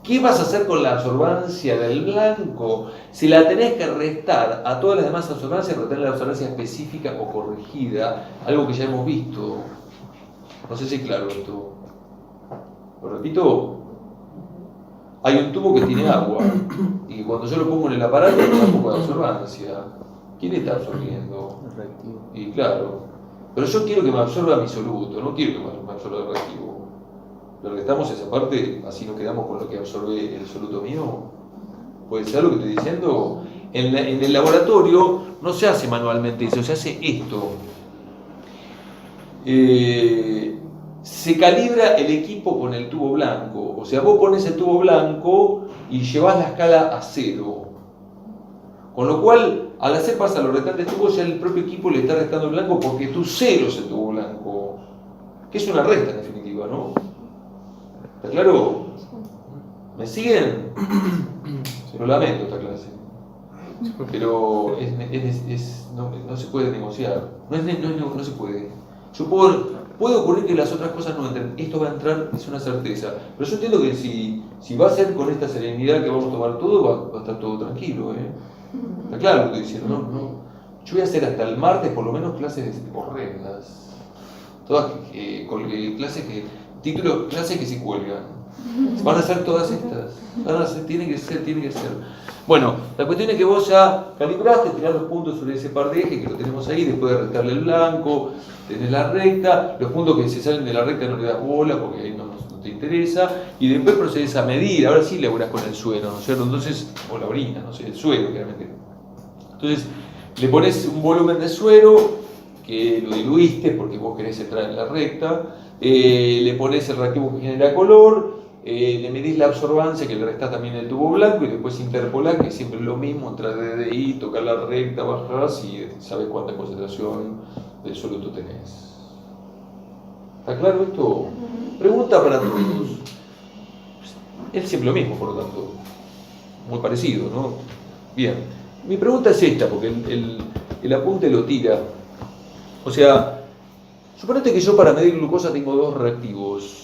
¿Qué vas a hacer con la absorbancia del blanco? Si la tenés que restar a todas las demás absorbancias, retener la absorbancia específica o corregida, algo que ya hemos visto. No sé si es claro esto. ¿Lo repito? Hay un tubo que tiene agua y que cuando yo lo pongo en el aparato me da un poco de absorbancia. ¿Quién está absorbiendo? El reactivo. Y claro, pero yo quiero que me absorba mi soluto, no quiero que me absorba el reactivo. Lo restamos esa parte, así nos quedamos con lo que absorbe el soluto mío. ¿Puede ser lo que estoy diciendo? En el laboratorio no se hace manualmente eso, se hace esto. Se calibra el equipo con el tubo blanco. O sea, vos pones el tubo blanco y llevas la escala a 0. Con lo cual, al hacer pasar los restantes tubos, ya el propio equipo le está restando el blanco porque tu 0 es el tubo blanco. Que es una resta en definitiva, ¿no? ¿Está claro? ¿Me siguen? Lo lamento esta clase. Pero no se puede negociar. No se puede. Puede ocurrir que las otras cosas no entren. Esto va a entrar, es una certeza. Pero yo entiendo que si va a ser con esta serenidad que vamos a tomar todo, va a estar todo tranquilo. Está claro lo que estoy diciendo. Yo voy a hacer hasta el martes por lo menos clases horrendas. Todas clases que se cuelgan. Van a ser todas estas. Tiene que ser. Bueno, la cuestión es que vos ya calibraste, tirás los puntos sobre ese par de ejes que lo tenemos ahí, después de restarle el blanco, tenés la recta, los puntos que se salen de la recta no le das bola porque ahí no te interesa, y después procedes a medir, ahora sí laburás con el suero, ¿no es cierto? Entonces, o la orina, no sé, el suero, claramente. Entonces, le pones un volumen de suero, que lo diluiste porque vos querés entrar en la recta, le pones el reactivo que genera color, le medís la absorbancia que le restás también el tubo blanco y después interpolás, que es siempre lo mismo, entrar desde ahí, tocar la recta, bajás y sabes cuánta concentración del soluto tenés. ¿Está claro esto? Pregunta para todos. Es siempre lo mismo, por lo tanto. Muy parecido, ¿no? Bien. Mi pregunta es esta, porque el apunte lo tira. O sea, suponete que yo para medir glucosa tengo dos reactivos.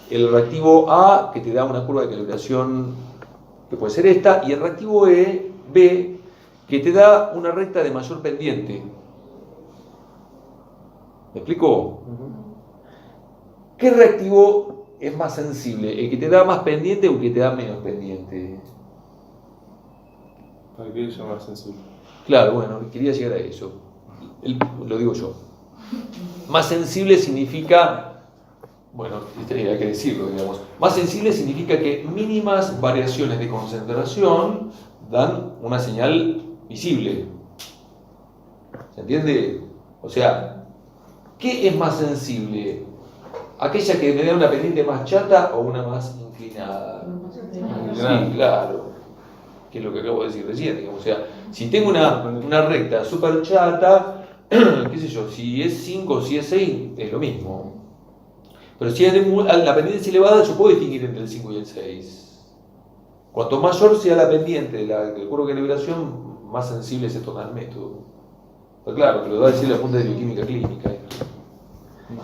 El reactivo A, que te da una curva de calibración que puede ser esta, y el reactivo B, que te da una recta de mayor pendiente. ¿Me explico? ¿Qué reactivo es más sensible? ¿El que te da más pendiente o el que te da menos pendiente? ¿Para qué es más sensible? Claro, bueno, quería llegar a eso. Lo digo yo. Más sensible significa... Bueno, hay que decirlo, digamos. Más sensible significa que mínimas variaciones de concentración dan una señal visible. ¿Se entiende? O sea, ¿qué es más sensible? ¿Aquella que me da una pendiente más chata o una más inclinada? Sí, claro. Que es lo que acabo de decir recién, digamos. O sea, si tengo una recta súper chata, qué sé yo, si es 5 o si es 6, es lo mismo. Pero si la pendiente es elevada, yo puedo distinguir entre el 5 y el 6. Cuanto mayor sea la pendiente del curvo de calibración, más sensible se torna el método. Está claro, que lo va a decir el apunte de bioquímica clínica.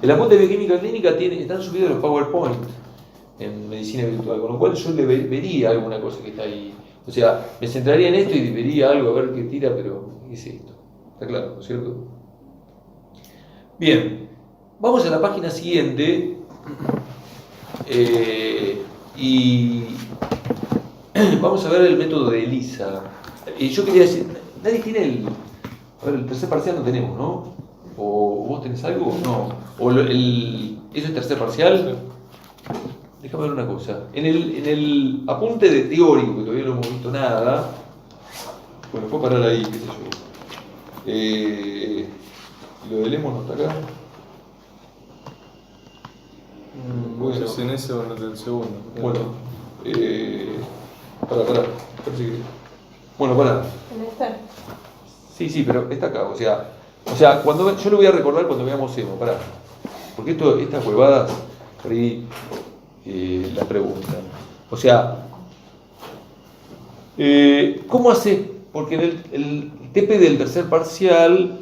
El apunte de bioquímica clínica están subidos los PowerPoint en medicina virtual, con lo cual yo le vería alguna cosa que está ahí. O sea, me centraría en esto y vería algo a ver qué tira, pero ¿qué es esto? Está claro, ¿no es cierto? Bien, vamos a la página siguiente y vamos a ver el método de ELISA. Yo quería decir, nadie tiene el tercer parcial, no tenemos, ¿no? ¿O vos tenés algo? No. ¿O ¿eso es tercer parcial? Déjame ver una cosa. En el apunte de teórico, que todavía no hemos visto nada, bueno, puedo parar ahí, qué sé yo. Lo del emo no está acá. No sé si en ese o en el segundo. Bueno, pará. Parece que... Bueno, pará. En este. Sí, pero está acá. O sea cuando yo lo voy a recordar cuando veamos emo, pará. Porque estas huevadas, por ahí la pregunta. O sea, ¿cómo hace? Porque en el TP del tercer parcial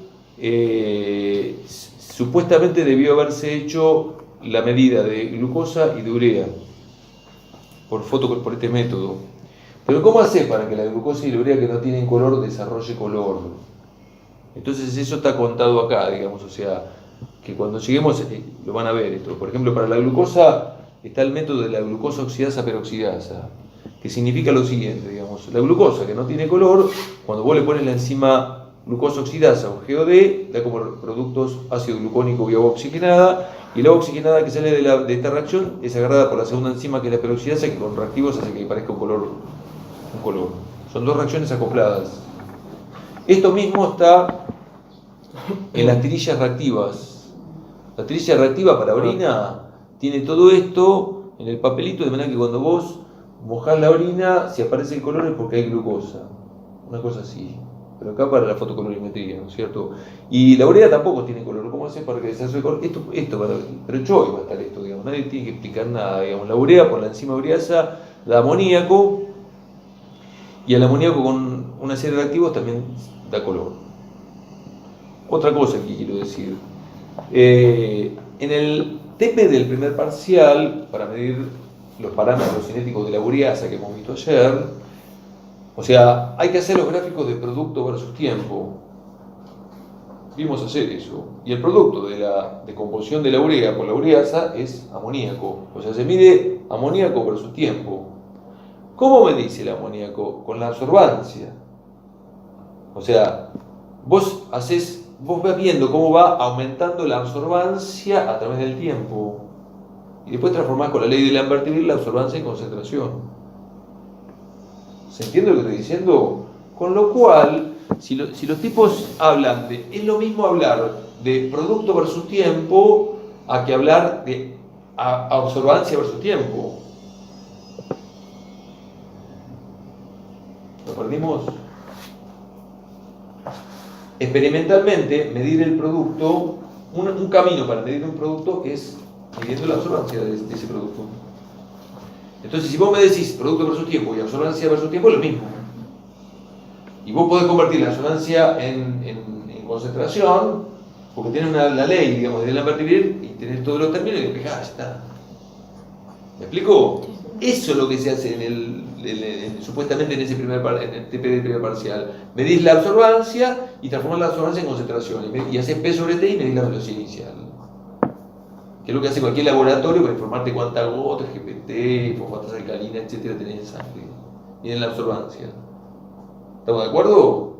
supuestamente debió haberse hecho la medida de glucosa y de urea por este método. Pero ¿cómo hace para que la glucosa y la urea que no tienen color desarrolle color? Entonces eso está contado acá, digamos, o sea, que cuando lleguemos lo van a ver esto. Por ejemplo, para la glucosa está el método de la glucosa oxidasa peroxidasa, que significa lo siguiente, digamos, la glucosa que no tiene color, cuando vos le pones la enzima glucosa oxidasa o GOD, da como productos ácido glucónico y agua oxigenada, y la agua oxigenada que sale de esta reacción es agarrada por la segunda enzima que es la peroxidasa, que con reactivos hace que parezca un color. Son dos reacciones acopladas. Esto mismo está en las tirillas reactivas. La tirilla reactiva para orina tiene todo esto en el papelito, de manera que cuando vos mojás la orina, si aparece el color es porque hay glucosa. Una cosa así. Pero acá para la fotocolorimetría, ¿no es cierto? Y la urea tampoco tiene color. ¿Cómo hace para que desarrolle color? Pero yo va a estar esto, digamos. Nadie tiene que explicar nada, digamos. La urea por la enzima ureasa da amoníaco, y el amoníaco con una serie de reactivos también da color. Otra cosa que quiero decir. En el TP del primer parcial, para medir los parámetros cinéticos de la ureasa que hemos visto ayer, o sea, hay que hacer los gráficos de producto versus tiempo. Vimos hacer eso. Y el producto de la decomposición de la urea por la ureasa es amoníaco. O sea, se mide amoníaco versus tiempo. ¿Cómo me dice el amoníaco? Con la absorbancia. O sea, vos vas viendo cómo va aumentando la absorbancia a través del tiempo. Y después transformás con la ley de Lambert-Beer la absorbancia en concentración. ¿Se entiende lo que estoy diciendo? Con lo cual, si los tipos hablan de... Es lo mismo hablar de producto versus tiempo a que hablar de absorbancia versus tiempo. ¿Lo perdimos? Experimentalmente, medir el producto, un camino para medir un producto es midiendo la absorbancia de ese producto. Entonces, si vos me decís producto versus tiempo y absorbancia versus tiempo, es lo mismo. Y vos podés convertir la absorbancia en concentración, porque tenés la ley, digamos, de Lambert-Beer, y tenés todos los términos y despejás, ya está. ¿Me explico? Eso es lo que se hace supuestamente en el TP del primer parcial. Medís la absorbancia y transformás la absorbancia en concentración. Y haces P sobre T y medís la velocidad inicial. Que es lo que hace cualquier laboratorio para informarte cuánta gota, GPT, fosfatas alcalina, etcétera, tenés en sangre. Y en la absorbancia. ¿Estamos de acuerdo?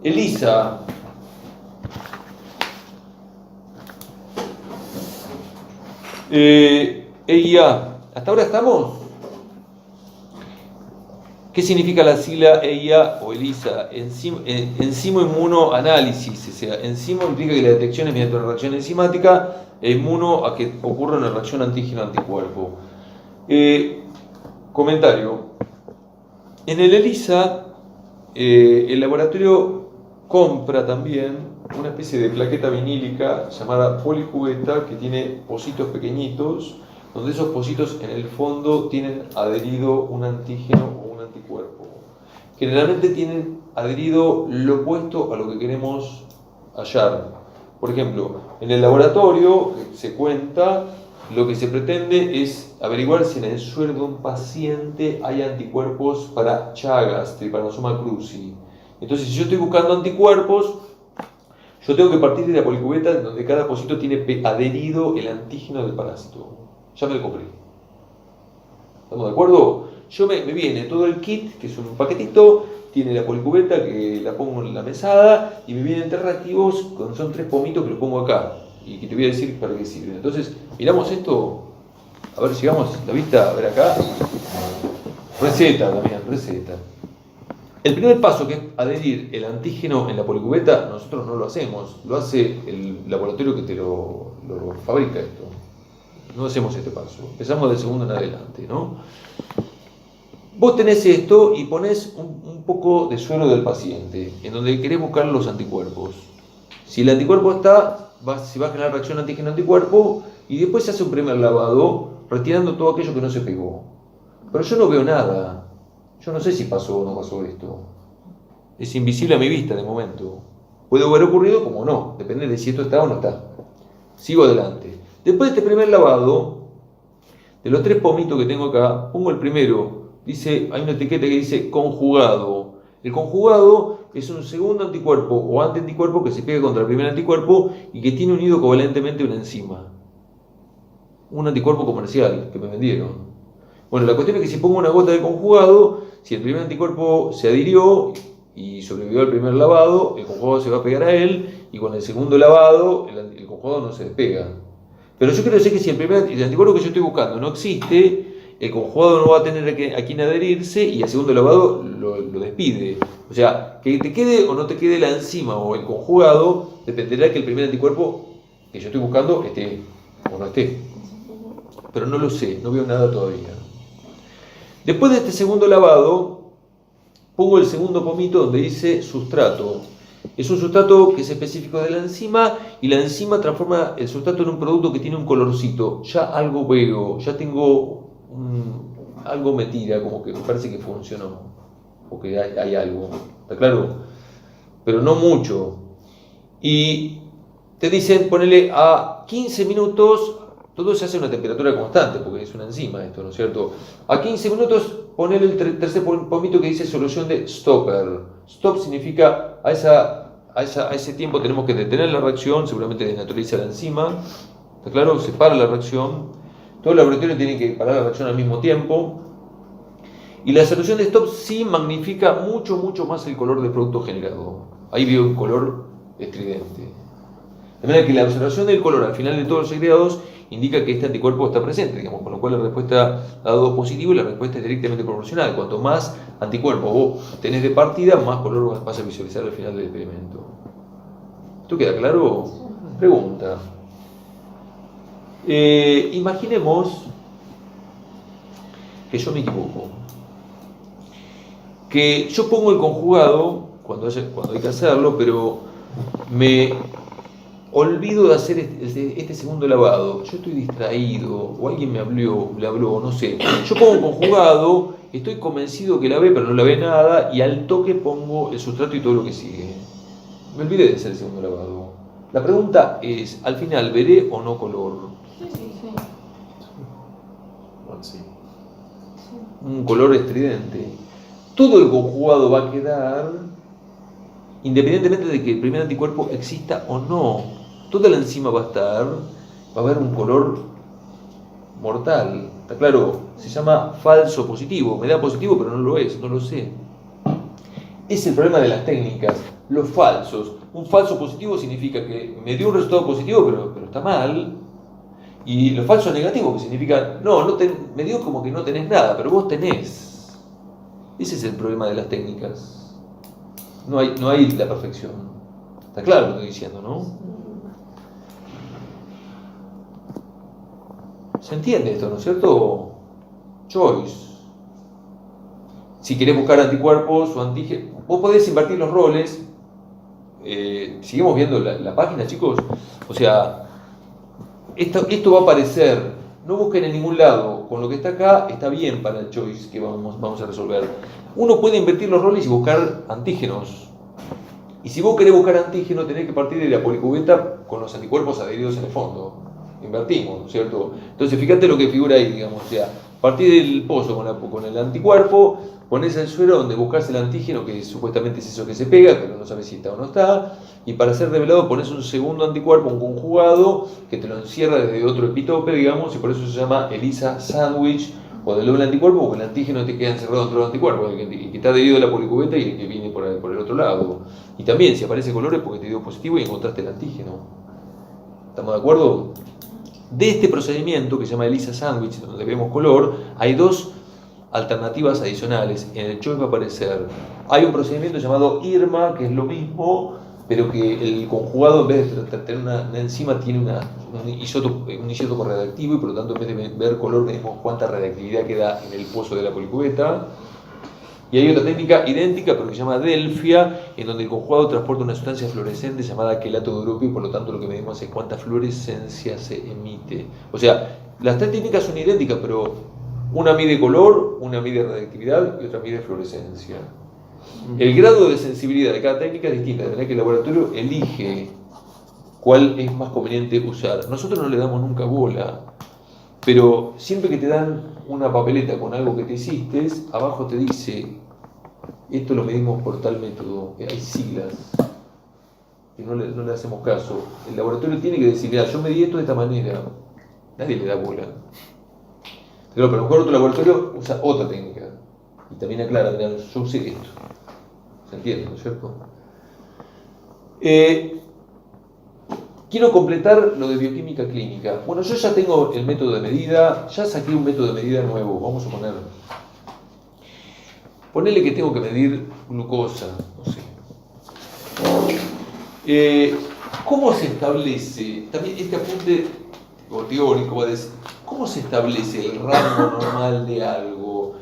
ELISA. EIA. ¿Hasta ahora estamos? ¿Qué significa la sigla EIA o ELISA? Enzimo inmunoanálisis. O sea, enzimo implica que la detección es mediante una reacción enzimática, e inmuno a que ocurra una reacción antígeno-anticuerpo. Comentario. En el ELISA, el laboratorio compra también una especie de plaqueta vinílica llamada polijugueta, que tiene pocitos pequeñitos, donde esos pocitos en el fondo tienen adherido un antígeno o un anticuerpo. Generalmente tienen adherido lo opuesto a lo que queremos hallar. Por ejemplo, en el laboratorio se cuenta, lo que se pretende es averiguar si en el suero de un paciente hay anticuerpos para Chagas, Trypanosoma cruzi. Entonces, si yo estoy buscando anticuerpos, yo tengo que partir de la policubeta donde cada pocito tiene adherido el antígeno del parásito. Ya me lo compré. ¿Estamos de acuerdo? Me viene todo el kit, que es un paquetito, tiene la policubeta que la pongo en la mesada y me vienen 3 reactivos, son 3 pomitos que los pongo acá y que te voy a decir para qué sirven. Entonces, miramos esto, a ver, llegamos la vista, a ver acá. Receta también, receta. El primer paso, que es adherir el antígeno en la policubeta, nosotros no lo hacemos, lo hace el laboratorio que te lo fabrica esto. No hacemos este paso, empezamos del segundo en adelante, ¿no? Vos tenés esto y ponés un poco de suero del paciente, en donde querés buscar los anticuerpos. Si el anticuerpo está, se va a generar reacción antígeno-anticuerpo y después se hace un primer lavado, retirando todo aquello que no se pegó. Pero yo no veo nada. Yo no sé si pasó o no pasó esto. Es invisible a mi vista de momento. Puede haber ocurrido como no, depende de si esto está o no está. Sigo adelante. Después de este primer lavado, de los 3 pomitos que tengo acá, pongo el primero. Hay una etiqueta que dice conjugado. El conjugado es un segundo anticuerpo o antianticuerpo que se pega contra el primer anticuerpo y que tiene unido covalentemente una enzima. Un anticuerpo comercial que me vendieron. Bueno, la cuestión es que si pongo una gota de conjugado, si el primer anticuerpo se adhirió y sobrevivió al primer lavado, el conjugado se va a pegar a él y con el segundo lavado el conjugado no se despega. Pero yo quiero decir que si el anticuerpo que yo estoy buscando no existe, el conjugado no va a tener a quien adherirse y el segundo lavado lo despide. O sea, que te quede o no te quede la enzima o el conjugado dependerá que el primer anticuerpo que yo estoy buscando esté o no esté. Pero no lo sé, no veo nada todavía. Después de este segundo lavado, pongo el segundo pomito donde dice sustrato. Es un sustrato que es específico de la enzima y la enzima transforma el sustrato en un producto que tiene un colorcito. Ya algo veo, ya tengo algo metida, como que me parece que funcionó, porque hay algo, ¿está claro? Pero no mucho. Y te dicen, ponele a 15 minutos, todo se hace a una temperatura constante, porque es una enzima esto, ¿no es cierto? A 15 minutos, ponele el tercer pomito que dice solución de stopper. Stop significa a ese tiempo tenemos que detener la reacción, seguramente desnaturaliza la enzima, ¿está claro? Se para la reacción. Todo el laboratorio tiene que parar la reacción al mismo tiempo. Y la solución de stop sí magnifica mucho más el color del producto generado. Ahí veo un color estridente. De manera que la observación del color al final de todos los agregados indica que este anticuerpo está presente, digamos, con lo cual la respuesta ha dado positivo y la respuesta es directamente proporcional. Cuanto más anticuerpo vos tenés de partida, más color vas a visualizar al final del experimento. ¿Esto queda claro? Pregunta. Imaginemos que yo me equivoco, que yo pongo el conjugado cuando hay que hacerlo, pero me olvido de hacer este segundo lavado. Yo estoy distraído o alguien le habló, no sé. Yo pongo un conjugado, estoy convencido que lavé, pero no lavé nada y al toque pongo el sustrato y todo lo que sigue. Me olvidé de hacer el segundo lavado. La pregunta es, al final, ¿veré o no color? Sí. Un color estridente. Todo el conjugado va a quedar independientemente de que el primer anticuerpo exista o no. Toda la enzima va a haber un color mortal. ¿Está claro? Se llama falso positivo. Me da positivo, pero no lo es, no lo sé. Es el problema de las técnicas, los falsos. Un falso positivo significa que me dio un resultado positivo, pero está mal. Y los falsos negativos, que significa, me dio como que no tenés nada, pero vos tenés. Ese es el problema de las técnicas. No hay la perfección. Está claro lo que estoy diciendo, ¿no? ¿Se entiende esto, no es cierto? Choice. Si querés buscar anticuerpos o antígenos, vos podés invertir los roles. Seguimos viendo la página, chicos. O sea, esto va a aparecer no busquen en ningún lado. Con lo que está acá está bien para el choice que vamos a resolver. Uno puede invertir los roles y buscar antígenos. Y si vos querés buscar antígenos, tenés que partir de la policubeta con los anticuerpos adheridos en el fondo. Invertimos, ¿cierto? Entonces, fíjate lo que figura ahí, digamos. O sea, partir del pozo con el anticuerpo, ponés el suero donde buscás el antígeno, que supuestamente es eso que se pega, pero no sabes si está o no está. Y para ser revelado ponés un segundo anticuerpo, un conjugado, que te lo encierra desde otro epitope, digamos, y por eso se llama ELISA sándwich, o del doble anticuerpo, porque el antígeno te queda encerrado dentro del anticuerpo, el que está adherido a la policubeta y el que viene por el otro lado. Y también, si aparece colores, porque te dio positivo y encontraste el antígeno. ¿Estamos de acuerdo? De este procedimiento, que se llama ELISA sándwich, donde vemos color, hay dos alternativas adicionales. En el choice va a aparecer, hay un procedimiento llamado IRMA, que es lo mismo, pero que el conjugado, en vez de tener una enzima, tiene un isótopo radiactivo, y por lo tanto, en vez de ver color, vemos cuánta radiactividad queda en el pozo de la policubeta. Y hay otra técnica idéntica, pero que se llama Delfia, en donde el conjugado transporta una sustancia fluorescente llamada quelato de europeo, y por lo tanto lo que medimos es cuánta fluorescencia se emite. O sea, las tres técnicas son idénticas, pero una mide color, una mide radiactividad y otra mide fluorescencia. El grado de sensibilidad de cada técnica es distinta, de manera que el laboratorio elige cuál es más conveniente usar. Nosotros no le damos nunca bola, pero siempre que te dan una papeleta con algo que te hiciste, abajo te dice, esto lo medimos por tal método, hay siglas, y no le hacemos caso. El laboratorio tiene que decir, yo medí esto de esta manera, nadie le da bola. Pero a lo mejor otro laboratorio usa otra técnica, y también aclara, yo usé esto. ¿Se entiende, no es cierto? Quiero completar lo de bioquímica clínica. Bueno, yo ya tengo el método de medida, ya saqué un método de medida nuevo, vamos a poner. Ponele que tengo que medir glucosa, no sé. ¿Cómo se establece? También este apunte teórico va a decir, ¿cómo se establece el rango normal de algo?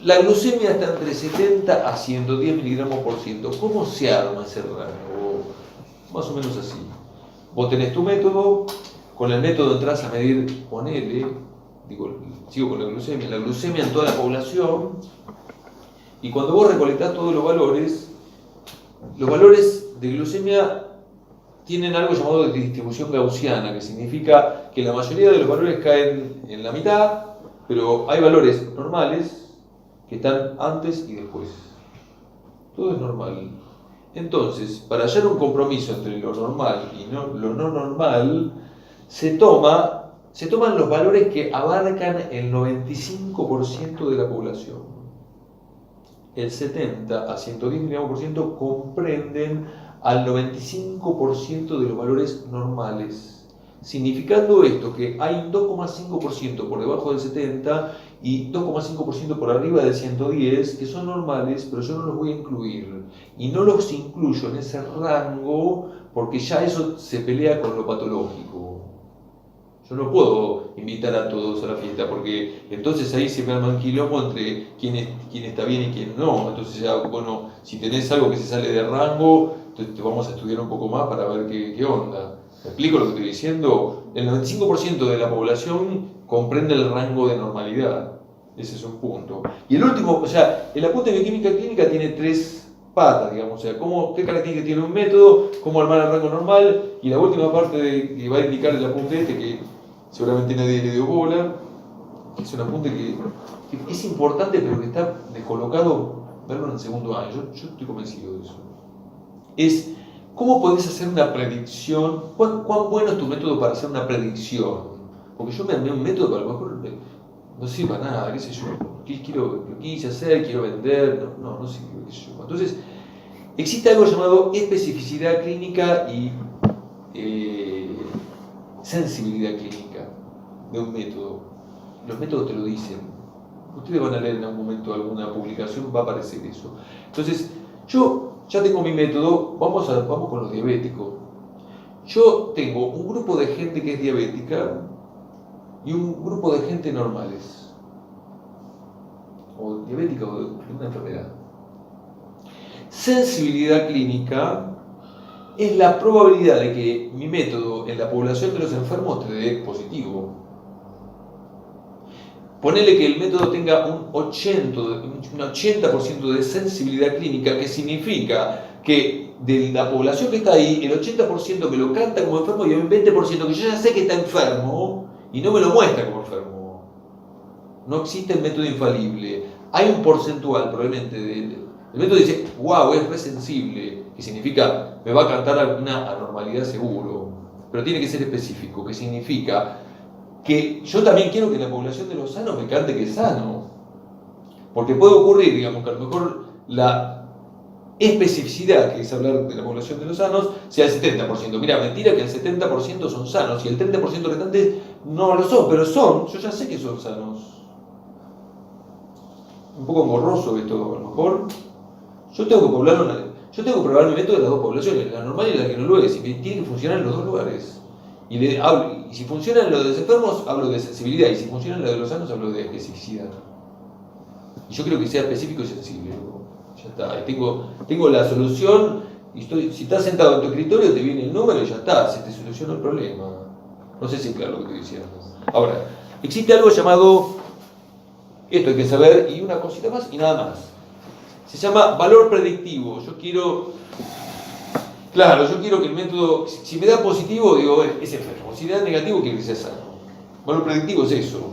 La glucemia está entre 70 a 110 miligramos por ciento. ¿Cómo se arma ese rango? Más o menos así. Vos tenés tu método, con el método entras a medir, ponele, sigo con la glucemia en toda la población, y cuando vos recolectás todos los valores de glucemia tienen algo llamado de distribución gaussiana, que significa que la mayoría de los valores caen en la mitad, pero hay valores normales que están antes y después. Todo es normal. Entonces, para hallar un compromiso entre lo normal y lo no normal, se toman los valores que abarcan el 95% de la población. El 70 a 110 miligramos por ciento comprenden al 95% de los valores normales. Significando esto que hay un 2,5% por debajo del 70 y 2,5% por arriba del 110 que son normales, pero yo no los voy a incluir. Y no los incluyo en ese rango porque ya eso se pelea con lo patológico. Yo no puedo invitar a todos a la fiesta porque entonces ahí se me arma un quilombo entre quién está bien y quién no. Entonces ya, bueno, si tenés algo que se sale de rango, entonces te vamos a estudiar un poco más para ver qué onda. ¿Me explico lo que estoy diciendo? El 95% de la población comprende el rango de normalidad. Ese es un punto. Y el último, o sea, el apunte de bioquímica clínica tiene tres patas, digamos. O sea, qué características tiene un método, cómo armar el rango normal, y la última parte que va a indicar el apunte que seguramente nadie le dio bola, que es un apunte que es importante, pero que está descolocado verlo en el segundo año. Yo estoy convencido de eso. Es cómo podés hacer una predicción, cuán bueno es tu método para hacer una predicción. Porque yo me armé un método que a lo mejor no sirve para nada, qué sé yo, lo quise hacer, quiero vender, no sirve, qué sé yo. Entonces, existe algo llamado especificidad clínica y sensibilidad clínica de un método. Los métodos te lo dicen. Ustedes van a leer en algún momento alguna publicación, va a aparecer eso. Entonces, yo ya tengo mi método, vamos con los diabéticos. Yo tengo un grupo de gente que es diabética y un grupo de gente normales, o diabética o de una enfermedad. Sensibilidad clínica es la probabilidad de que mi método en la población de los enfermos te dé positivo. ponele que el método tenga un 80% de sensibilidad clínica, que significa que de la población que está ahí, el 80% me lo canta como enfermo y el 20% que yo ya sé que está enfermo y no me lo muestra como enfermo. No existe el método infalible. Hay un porcentual probablemente el método dice, wow, es re sensible, que significa me va a cantar una anormalidad seguro, pero tiene que ser específico, que significa que yo también quiero que la población de los sanos me cante que es sano. Porque puede ocurrir, digamos, que a lo mejor la especificidad, que es hablar de la población de los sanos, sea el 70%. Mira, mentira que el 70% son sanos y el 30% restante no lo son, pero son, yo ya sé que son sanos. Un poco engorroso esto, a lo mejor. Yo tengo que probar mi método de las dos poblaciones, la normal y la que no lo es, y tiene que funcionar en los dos lugares. Y si funciona en lo de los enfermos, hablo de sensibilidad, y si funciona en lo de los sanos, hablo de especificidad. Y yo creo que sea específico y sensible. Ya está, tengo la solución, y si estás sentado en tu escritorio, te viene el número y ya está, se te soluciona el problema. No sé si es claro lo que estoy diciendo. Ahora, existe algo llamado, esto hay que saber, y una cosita más y nada más. Se llama valor predictivo. Yo quiero que el método, si me da positivo, digo, es enfermo. Si me da negativo, quiero que sea sano. Valor predictivo es eso.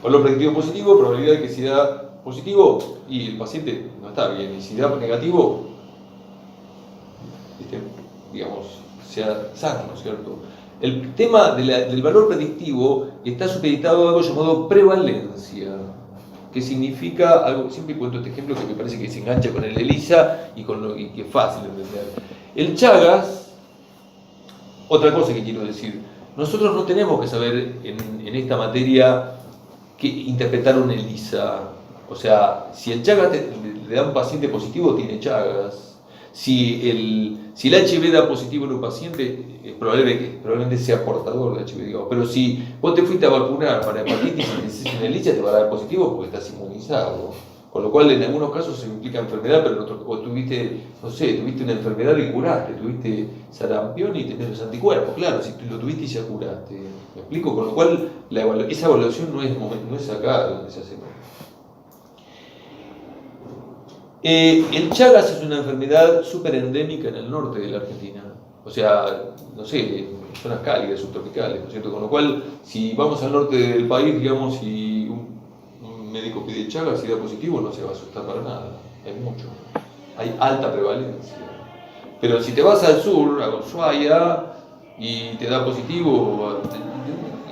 Valor predictivo positivo, probabilidad de que si da positivo y el paciente no está bien. Y si da negativo, digamos, sea sano, ¿no es cierto? El tema del valor predictivo está supeditado a algo llamado prevalencia, que significa algo, siempre cuento este ejemplo que me parece que se engancha con el ELISA y que es fácil de entender. El Chagas, otra cosa que quiero decir, nosotros no tenemos que saber en esta materia que interpretar un ELISA. O sea, si el Chagas le da un paciente positivo, tiene Chagas. Si el HIV da positivo en un paciente, probablemente sea portador de HIV, digamos. Pero si vos te fuiste a vacunar para hepatitis y necesitas una ELISA, te va a dar positivo porque estás inmunizado. Con lo cual, en algunos casos se implica enfermedad, pero en otros, o tuviste una enfermedad y curaste, tuviste sarampión y tenés los anticuerpos. Claro, si lo tuviste y ya curaste. ¿Me explico? Con lo cual, esa evaluación no es acá donde se hace. El Chagas es una enfermedad súper endémica en el norte de la Argentina. O sea, no sé, zonas cálidas, subtropicales, ¿no es cierto? Con lo cual, si vamos al norte del país, digamos, y un médico pide Chagas y da positivo, no se va a asustar para nada. Hay mucho. Hay alta prevalencia. Pero si te vas al sur, a Ushuaia, y te da positivo,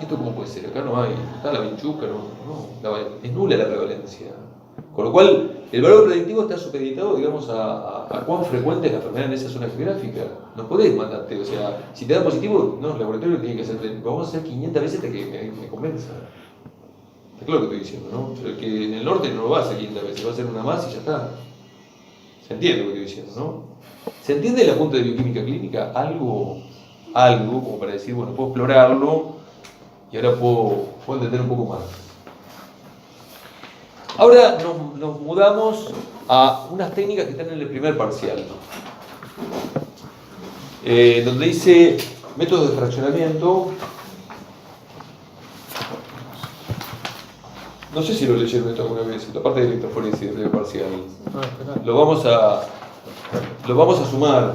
¿esto cómo puede ser? Acá no hay. Está la vinchuca, es nula la prevalencia. Con lo cual, el valor predictivo está supeditado, digamos, a cuán frecuente es la enfermedad en esa zona geográfica. No podés mandarte, o sea, si te da positivo, no, el laboratorio tiene que hacer, vamos a hacer 500 veces hasta que me convenza. Está claro lo que estoy diciendo, ¿no? O sea, que en el norte no lo va a hacer 500 veces, va a hacer una más y ya está. ¿Se entiende lo que estoy diciendo, no? ¿Se entiende el apunte de bioquímica clínica? Algo como para decir, bueno, puedo explorarlo y ahora puedo entender un poco más. Ahora nos mudamos a unas técnicas que están en el primer parcial, donde dice métodos de fraccionamiento. No sé si lo leyeron esto alguna vez, la parte de electroforesis del primer parcial. Lo vamos a sumar.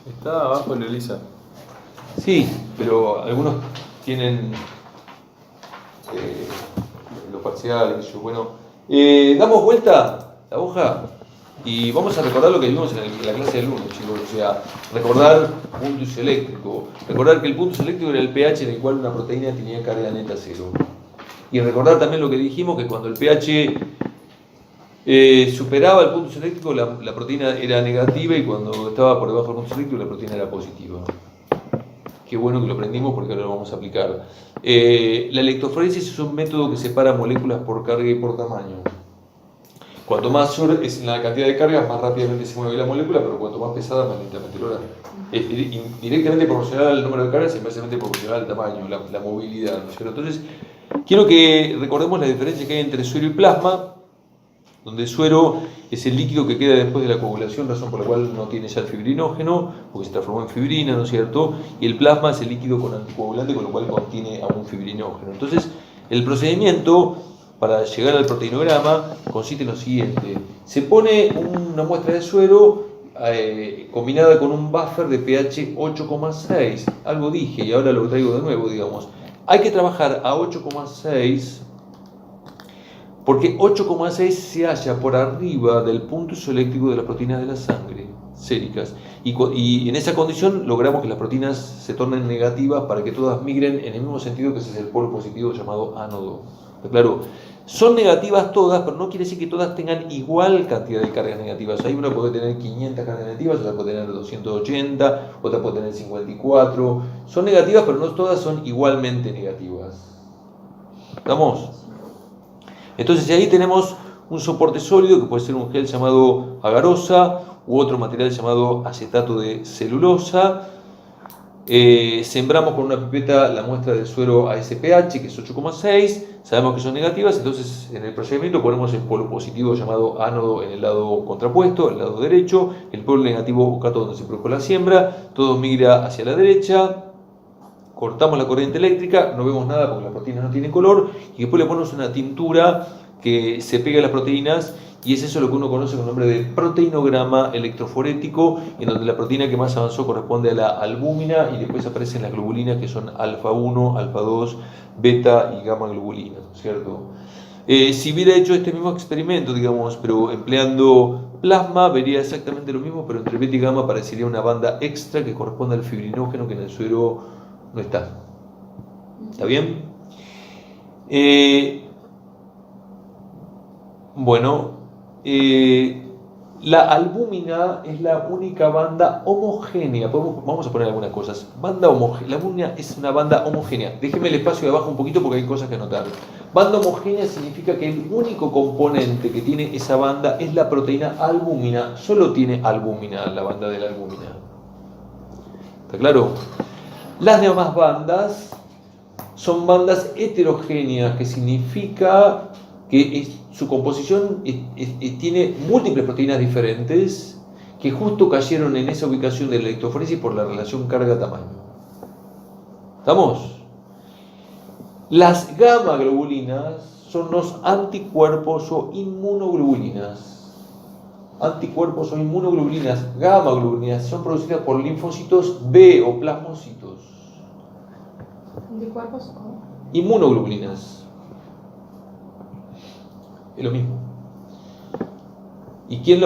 Está abajo en ELISA. Sí, pero algunos tienen los parciales. Bueno, damos vuelta la hoja y vamos a recordar lo que vimos en la clase del 1, chicos. O sea, recordar puntus eléctrico. Recordar que el puntus eléctrico era el pH en el cual una proteína tenía carga neta cero. Y recordar también lo que dijimos, que cuando el pH superaba el puntus eléctrico, la proteína era negativa, y cuando estaba por debajo del puntus eléctrico, la proteína era positiva. Qué bueno que lo aprendimos porque ahora lo vamos a aplicar. La electroforesis es un método que separa moléculas por carga y por tamaño. Cuanto mayor es la cantidad de cargas, más rápidamente se mueve la molécula, pero cuanto más pesada, más lentamente lo hará. Es directamente proporcional al número de cargas y inversamente proporcional al tamaño, la movilidad, ¿no es cierto? Entonces, quiero que recordemos la diferencia que hay entre suero y plasma. donde el suero es el líquido que queda después de la coagulación, razón por la cual no tiene ya el fibrinógeno, porque se transformó en fibrina, ¿no es cierto? Y el plasma es el líquido con anticoagulante, con lo cual contiene aún fibrinógeno. Entonces, el procedimiento para llegar al proteinograma consiste en lo siguiente: se pone una muestra de suero combinada con un buffer de pH 8,6, algo dije y ahora lo traigo de nuevo, digamos. Hay que trabajar a 8,6 porque 8,6 se halla por arriba del punto isoeléctrico de las proteínas de la sangre, séricas. Y en esa condición logramos que las proteínas se tornen negativas para que todas migren en el mismo sentido, que ese es el polo positivo llamado ánodo. Claro, son negativas todas, pero no quiere decir que todas tengan igual cantidad de cargas negativas. Hay una puede tener 500 cargas negativas, otra puede tener 280, otra puede tener 54. Son negativas, pero no todas son igualmente negativas. ¿Estamos? Entonces ahí tenemos un soporte sólido que puede ser un gel llamado agarosa u otro material llamado acetato de celulosa. Sembramos con una pipeta la muestra del suero a SPH, que es 8,6, sabemos que son negativas, entonces en el procedimiento ponemos el polo positivo llamado ánodo en el lado contrapuesto, el lado derecho, el polo negativo o cátodo donde se produjo la siembra, todo migra hacia la derecha. Cortamos la corriente eléctrica, no vemos nada porque las proteínas no tienen color, y después le ponemos una tintura que se pega a las proteínas, y es eso lo que uno conoce con el nombre de proteinograma electroforético, en donde la proteína que más avanzó corresponde a la albúmina, y después aparecen las globulinas que son alfa 1, alfa 2, beta y gamma globulina, ¿cierto? Si hubiera hecho este mismo experimento, digamos, pero empleando plasma, vería exactamente lo mismo, pero entre beta y gamma aparecería una banda extra que corresponde al fibrinógeno que en el suero no está. ¿Está bien? La albúmina es la única banda homogénea. Vamos a poner algunas cosas. La albúmina es una banda homogénea. Déjeme el espacio de abajo un poquito porque hay cosas que anotar. Banda homogénea significa que el único componente que tiene esa banda es la proteína albúmina. Solo tiene albúmina, la banda de la albúmina. ¿Está claro? Las demás bandas son bandas heterogéneas, que significa que su composición tiene múltiples proteínas diferentes que justo cayeron en esa ubicación de la electroforesis por la relación carga-tamaño. ¿Estamos? Las gamma globulinas son los anticuerpos o inmunoglobulinas. Anticuerpos o inmunoglobulinas, gamma globulinas, son producidas por linfocitos B o plasmocitos. ¿Anticuerpos o? Inmunoglobulinas. Es lo mismo. ¿Y quién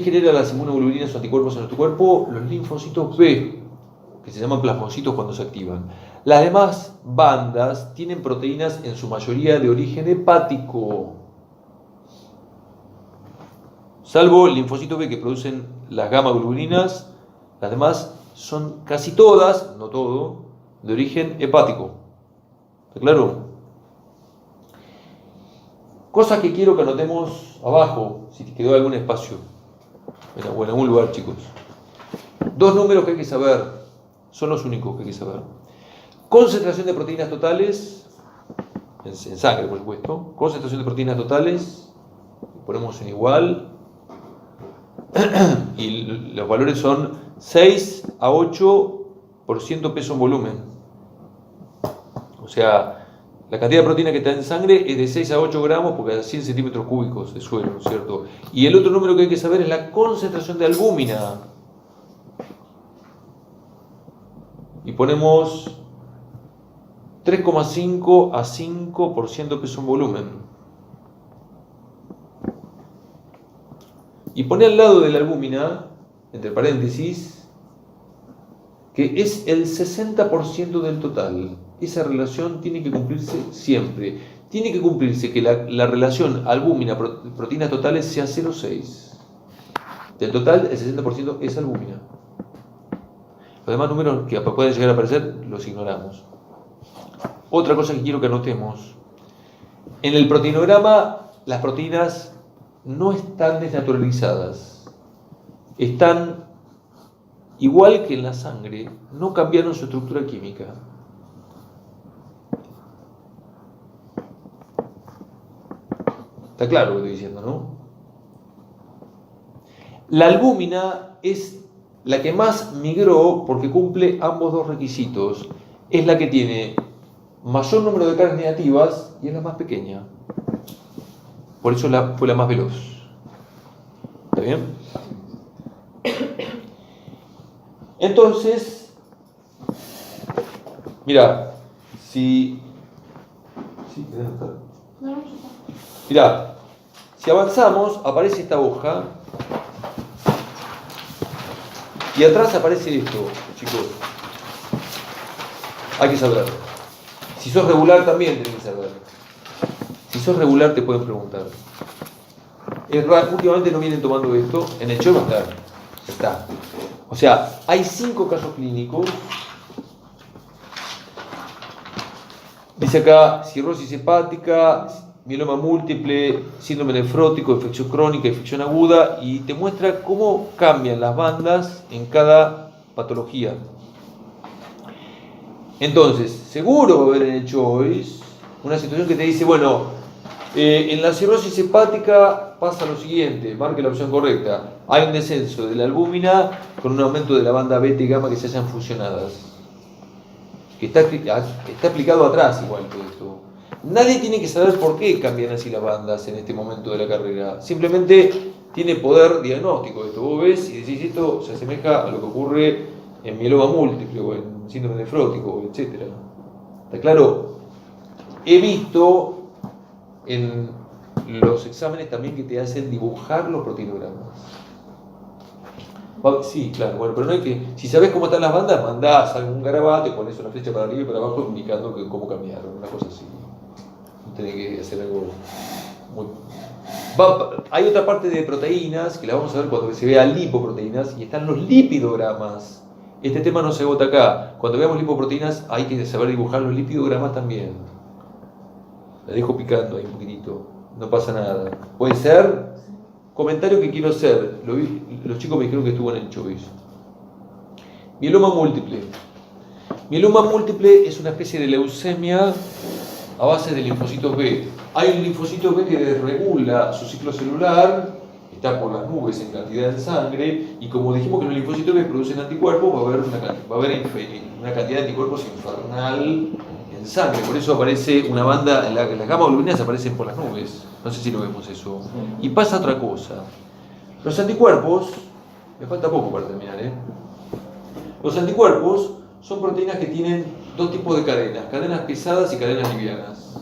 genera las inmunoglobulinas o anticuerpos en nuestro cuerpo? Los linfocitos B, que se llaman plasmocitos cuando se activan. Las demás bandas tienen proteínas en su mayoría de origen hepático. Salvo el linfocito B que producen las gamma globulinas, las demás son casi todas, no todo, de origen hepático. ¿Está claro? Cosas que quiero que anotemos abajo, si te quedó algún espacio, o en algún lugar, chicos. Dos números que hay que saber, son los únicos que hay que saber. Concentración de proteínas totales, en sangre por supuesto, concentración de proteínas totales, ponemos en igual, y los valores son 6 a 8% peso en volumen. O sea, la cantidad de proteína que está en sangre es de 6 a 8 gramos por cada 100 centímetros cúbicos de suero, ¿cierto? Y el otro número que hay que saber es la concentración de albúmina. Y ponemos 3,5 a 5% peso en volumen. Y pone al lado de la albúmina, entre paréntesis, que es el 60% del total. Esa relación tiene que cumplirse siempre. Tiene que cumplirse que la relación albúmina-proteínas totales sea 0,6. Del total, el 60% es albúmina. Los demás números que pueden llegar a aparecer, los ignoramos. Otra cosa que quiero que anotemos. En el proteinograma, las proteínas no están desnaturalizadas. Están igual que en la sangre, no cambiaron su estructura química. Está claro lo que estoy diciendo, ¿no? La albúmina es la que más migró porque cumple ambos dos requisitos. Es la que tiene mayor número de cargas negativas y es la más pequeña. Por eso fue la más veloz. ¿Está bien? Entonces, mira, si avanzamos, aparece esta hoja y atrás aparece esto, chicos. Hay que saber. Si sos regular también tenés que saber. Si sos regular te pueden preguntar. Es raro, últimamente no vienen tomando esto, en el show va a estar. Está. O sea, hay 5 casos clínicos. Dice acá, cirrosis hepática, mieloma múltiple, síndrome nefrótico, infección crónica, infección aguda, y te muestra cómo cambian las bandas en cada patología. Entonces, seguro va a haber en el choice una situación que te dice, bueno, en la cirrosis hepática pasa lo siguiente, marque la opción correcta. Hay un descenso de la albúmina con un aumento de la banda beta y gamma que se hayan fusionadas. Que está aplicado atrás igual todo esto. Nadie tiene que saber por qué cambian así las bandas en este momento de la carrera. Simplemente tiene poder diagnóstico esto. Vos ves y decís esto se asemeja a lo que ocurre en mieloma múltiple o en síndrome nefrótico, etc. ¿Está claro? He visto en los exámenes también que te hacen dibujar los proteinogramas. Sí, claro, bueno, pero no hay que. Si sabes cómo están las bandas, mandás algún garabato y pones una flecha para arriba y para abajo indicando cómo cambiaron, una cosa así. No tenés que hacer algo muy. Hay otra parte de proteínas que la vamos a ver cuando se vea lipoproteínas y están los lipidogramas. Este tema no se agota acá. Cuando veamos lipoproteínas hay que saber dibujar los lipidogramas también. La dejo picando ahí un poquitito. No pasa nada. Puede ser. Comentario que quiero hacer. Los chicos me dijeron que estuvo en el choice. Mieloma múltiple. Mieloma múltiple es una especie de leucemia a base de linfocitos B. Hay un linfocito B que desregula su ciclo celular, está por las nubes en cantidad en sangre, y como dijimos que los linfocitos B producen anticuerpos, va a haber una cantidad de anticuerpos infernal en sangre. Por eso aparece una banda, las gamma globulinas aparecen por las nubes. No sé si lo vemos eso. Y pasa otra cosa. Los anticuerpos, me falta poco para terminar, Los anticuerpos son proteínas que tienen dos tipos de cadenas pesadas y cadenas livianas.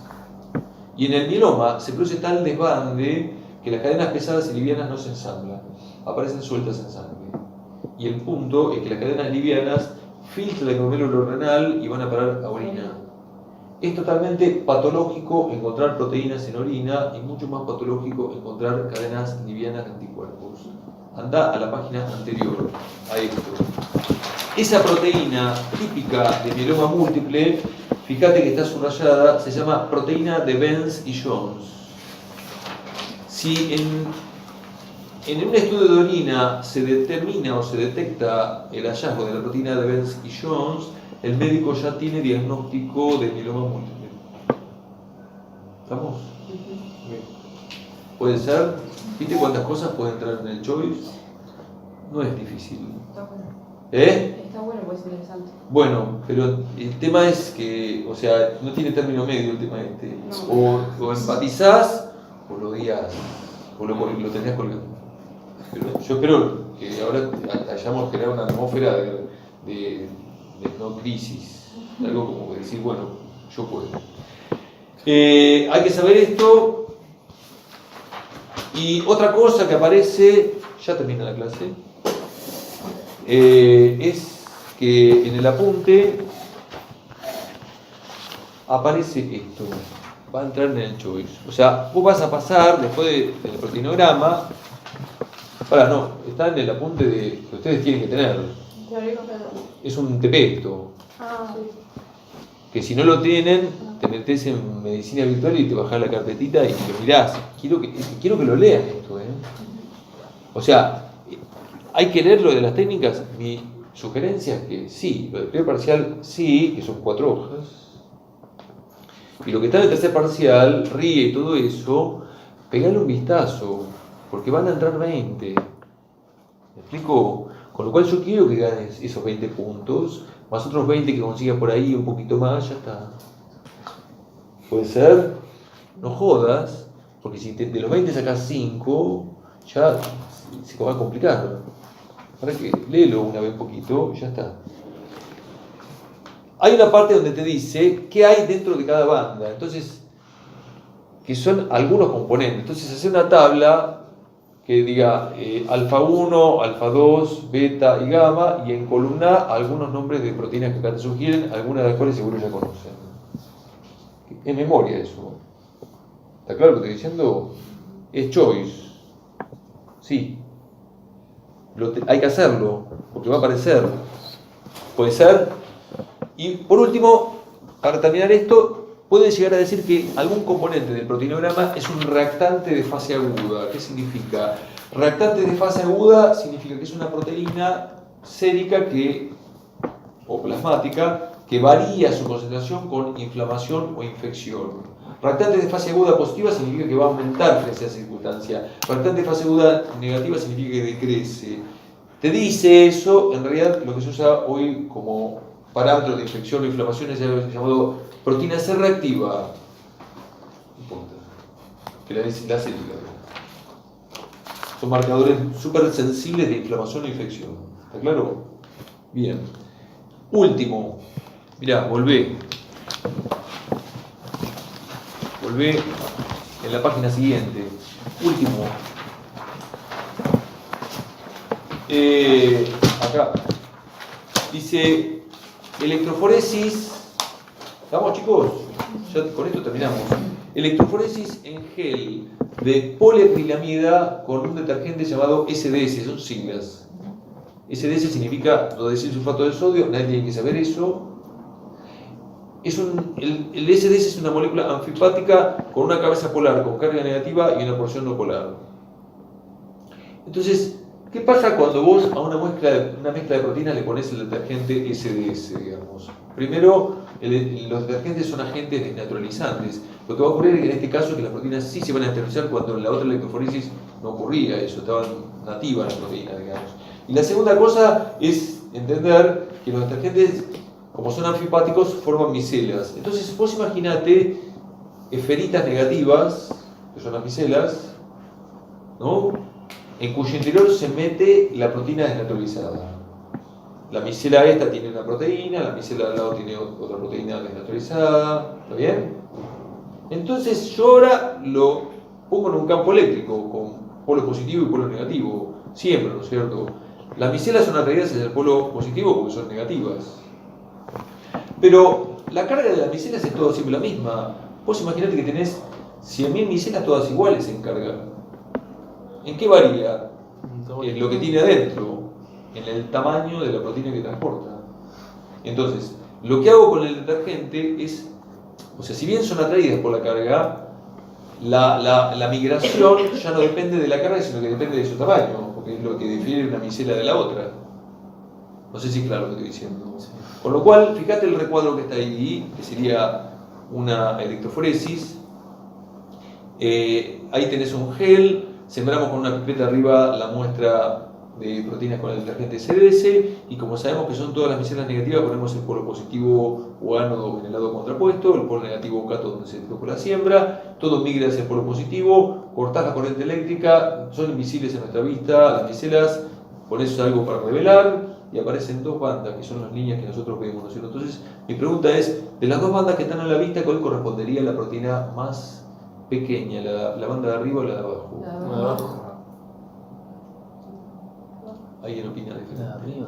Y en el mieloma se produce tal desbande que las cadenas pesadas y livianas no se ensamblan, aparecen sueltas en sangre. Y el punto es que las cadenas livianas filtran el glomérulo renal y van a parar a orina. Es totalmente patológico encontrar proteínas en orina y mucho más patológico encontrar cadenas livianas de anticuerpos. Anda a la página anterior a esto. Esa proteína típica de mieloma múltiple, fíjate que está subrayada, se llama proteína de Benz y Jones. Si en un estudio de orina se determina o se detecta el hallazgo de la proteína de Benz y Jones, el médico ya tiene diagnóstico de mieloma múltiple. ¿Estamos? Bien. ¿Puede ser? ¿Viste cuántas cosas pueden entrar en el choice? No es difícil. Está bueno. Está bueno, pues es interesante. Bueno, pero el tema es que, o sea, no tiene término medio el tema este. No. O empatizás o lo odias, o lo tenés colgando. Pero yo espero que ahora hayamos creado una atmósfera de no crisis, algo como decir, bueno, yo puedo. Hay que saber esto. Y otra cosa que aparece, ya termina la clase, es que en el apunte aparece esto, va a entrar en el choice. O sea, vos vas a pasar después del proteinograma, ahora no, está en el apunte que ustedes tienen que tener. Es un tepecto. Que si no lo tienen, te metes en medicina virtual y te bajás la carpetita y lo mirás. Quiero que lo leas esto, O sea, hay que leer lo de las técnicas. Mi sugerencia es que sí, lo de primer parcial sí, que son 4 hojas. Y lo que está en el tercer parcial, ríe y todo eso, pegale un vistazo, porque van a entrar 20. ¿Me explico? Con lo cual yo quiero que ganes esos 20 puntos, más otros 20 que consigas por ahí, un poquito más, ya está. ¿Puede ser? No jodas, porque si de los 20 sacas 5, ya se va a complicar. ¿Para qué? Léelo una vez un poquito, ya está. Hay una parte donde te dice qué hay dentro de cada banda, entonces, que son algunos componentes. Entonces, hacer una tabla que diga alfa 1, alfa 2, beta y gamma, y en columna algunos nombres de proteínas que acá te sugieren, algunas de las cuales seguro ya conocen. En memoria eso. ¿Está claro lo que estoy diciendo? Es choice. Sí. Hay que hacerlo, porque va a aparecer. Puede ser. Y por último, para terminar esto, pueden llegar a decir que algún componente del proteinograma es un reactante de fase aguda. ¿Qué significa? Reactante de fase aguda significa que es una proteína sérica o plasmática que varía su concentración con inflamación o infección. Reactante de fase aguda positiva significa que va a aumentar frente a esa circunstancia. Reactante de fase aguda negativa significa que decrece. Te dice eso, en realidad lo que se usa hoy como parámetro de infección o inflamación es llamado proteína C reactiva. No importa. Que la célula. Son marcadores súper sensibles de inflamación o infección. ¿Está claro? Bien. Último. Mirá, volvé en la página siguiente. Último. Acá. Dice electroforesis. ¿Estamos, chicos? Ya con esto terminamos. Electroforesis en gel de poliacrilamida con un detergente llamado SDS, son siglas. SDS significa sulfato de sodio, nadie tiene que saber eso. El SDS es una molécula anfipática con una cabeza polar, con carga negativa y una porción no polar. Entonces, ¿qué pasa cuando vos a una mezcla de proteínas le pones el detergente SDS, digamos? Primero, los detergentes son agentes desnaturalizantes. Lo que va a ocurrir en este caso es que las proteínas sí se van a naturalizar cuando en la otra electroforesis no ocurría eso, estaban nativas las proteínas, digamos. Y la segunda cosa es entender que los detergentes, como son anfipáticos, forman micelas. Entonces, vos imaginate esferitas negativas, que son las micelas, ¿no?, en cuyo interior se mete la proteína desnaturalizada. La micela esta tiene una proteína, la micela de al lado tiene otra proteína desnaturalizada. ¿Está bien? Entonces yo ahora lo pongo en un campo eléctrico con polo positivo y polo negativo. Siempre, ¿no es cierto? Las micelas son atraídas hacia el polo positivo porque son negativas. Pero la carga de las micelas es toda siempre la misma. Vos imaginate que tenés 100.000 micelas todas iguales en carga. ¿En qué varía? En lo que tiene adentro, en el tamaño de la proteína que transporta. Entonces, lo que hago con el detergente es, o sea, si bien son atraídas por la carga, la migración ya no depende de la carga, sino que depende de su tamaño, porque es lo que difiere una micela de la otra. No sé si es claro lo que estoy diciendo. Con lo cual, fíjate el recuadro que está ahí, que sería una electroforesis. Ahí tenés un gel. Sembramos con una pipeta arriba la muestra de proteínas con el detergente SDS y como sabemos que son todas las micelas negativas, ponemos el polo positivo o ánodo en el lado contrapuesto, el polo negativo o cátodo donde se produjo la siembra, todo migra hacia el polo positivo, cortás la corriente eléctrica, son invisibles a nuestra vista las micelas, pones algo para revelar y aparecen dos bandas que son las líneas que nosotros vemos, ¿no es cierto? Entonces mi pregunta es, de las dos bandas que están a la vista, ¿cuál correspondería a la proteína más pequeña, la banda de arriba o la de abajo? La de abajo. ¿Alguien opina de La de diferente? arriba.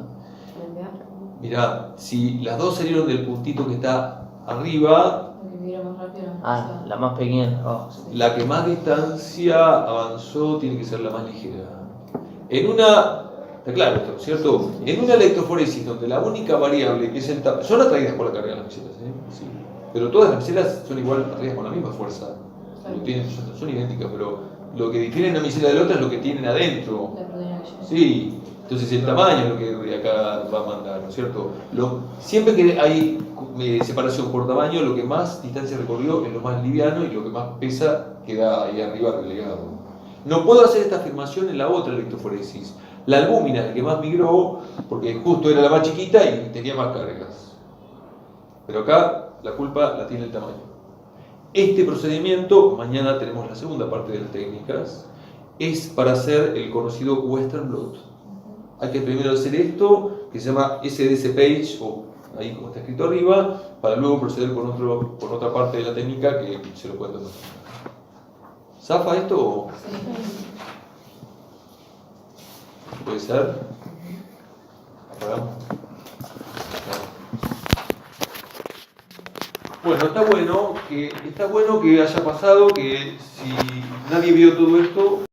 Mirá, si las dos salieron del puntito que está arriba, La que mira más rápido. Ah, la más pequeña. Oh, sí. la que más distancia avanzó tiene que ser la más ligera. En una, está claro esto, ¿cierto? En una electroforesis donde la única variable que es el tamaño, son atraídas por la carga de las micelas, ¿eh? Sí. Pero todas las micelas son igual atraídas con la misma fuerza. Son idénticas, pero lo que difiere una micela de la otra es lo que tienen adentro. La proteína que lleva. Sí, entonces el tamaño es lo que acá va a mandar, ¿no es cierto? Siempre que hay separación por tamaño, lo que más distancia recorrió es lo más liviano y lo que más pesa queda ahí arriba relegado. No puedo hacer esta afirmación en la otra electroforesis, La albúmina es la que más migró porque justo era la más chiquita y tenía más cargas. Pero acá la culpa la tiene el tamaño. Este procedimiento, mañana tenemos la segunda parte de las técnicas, es para hacer el conocido Western blot. Hay que primero hacer esto, que se llama SDC page, o ahí como está escrito arriba, para luego proceder con otra parte de la técnica que se lo cuento. ¿Zafa esto o...? ¿Puede ser? Apagamos. Bueno, está bueno que haya pasado, que si nadie vio todo esto,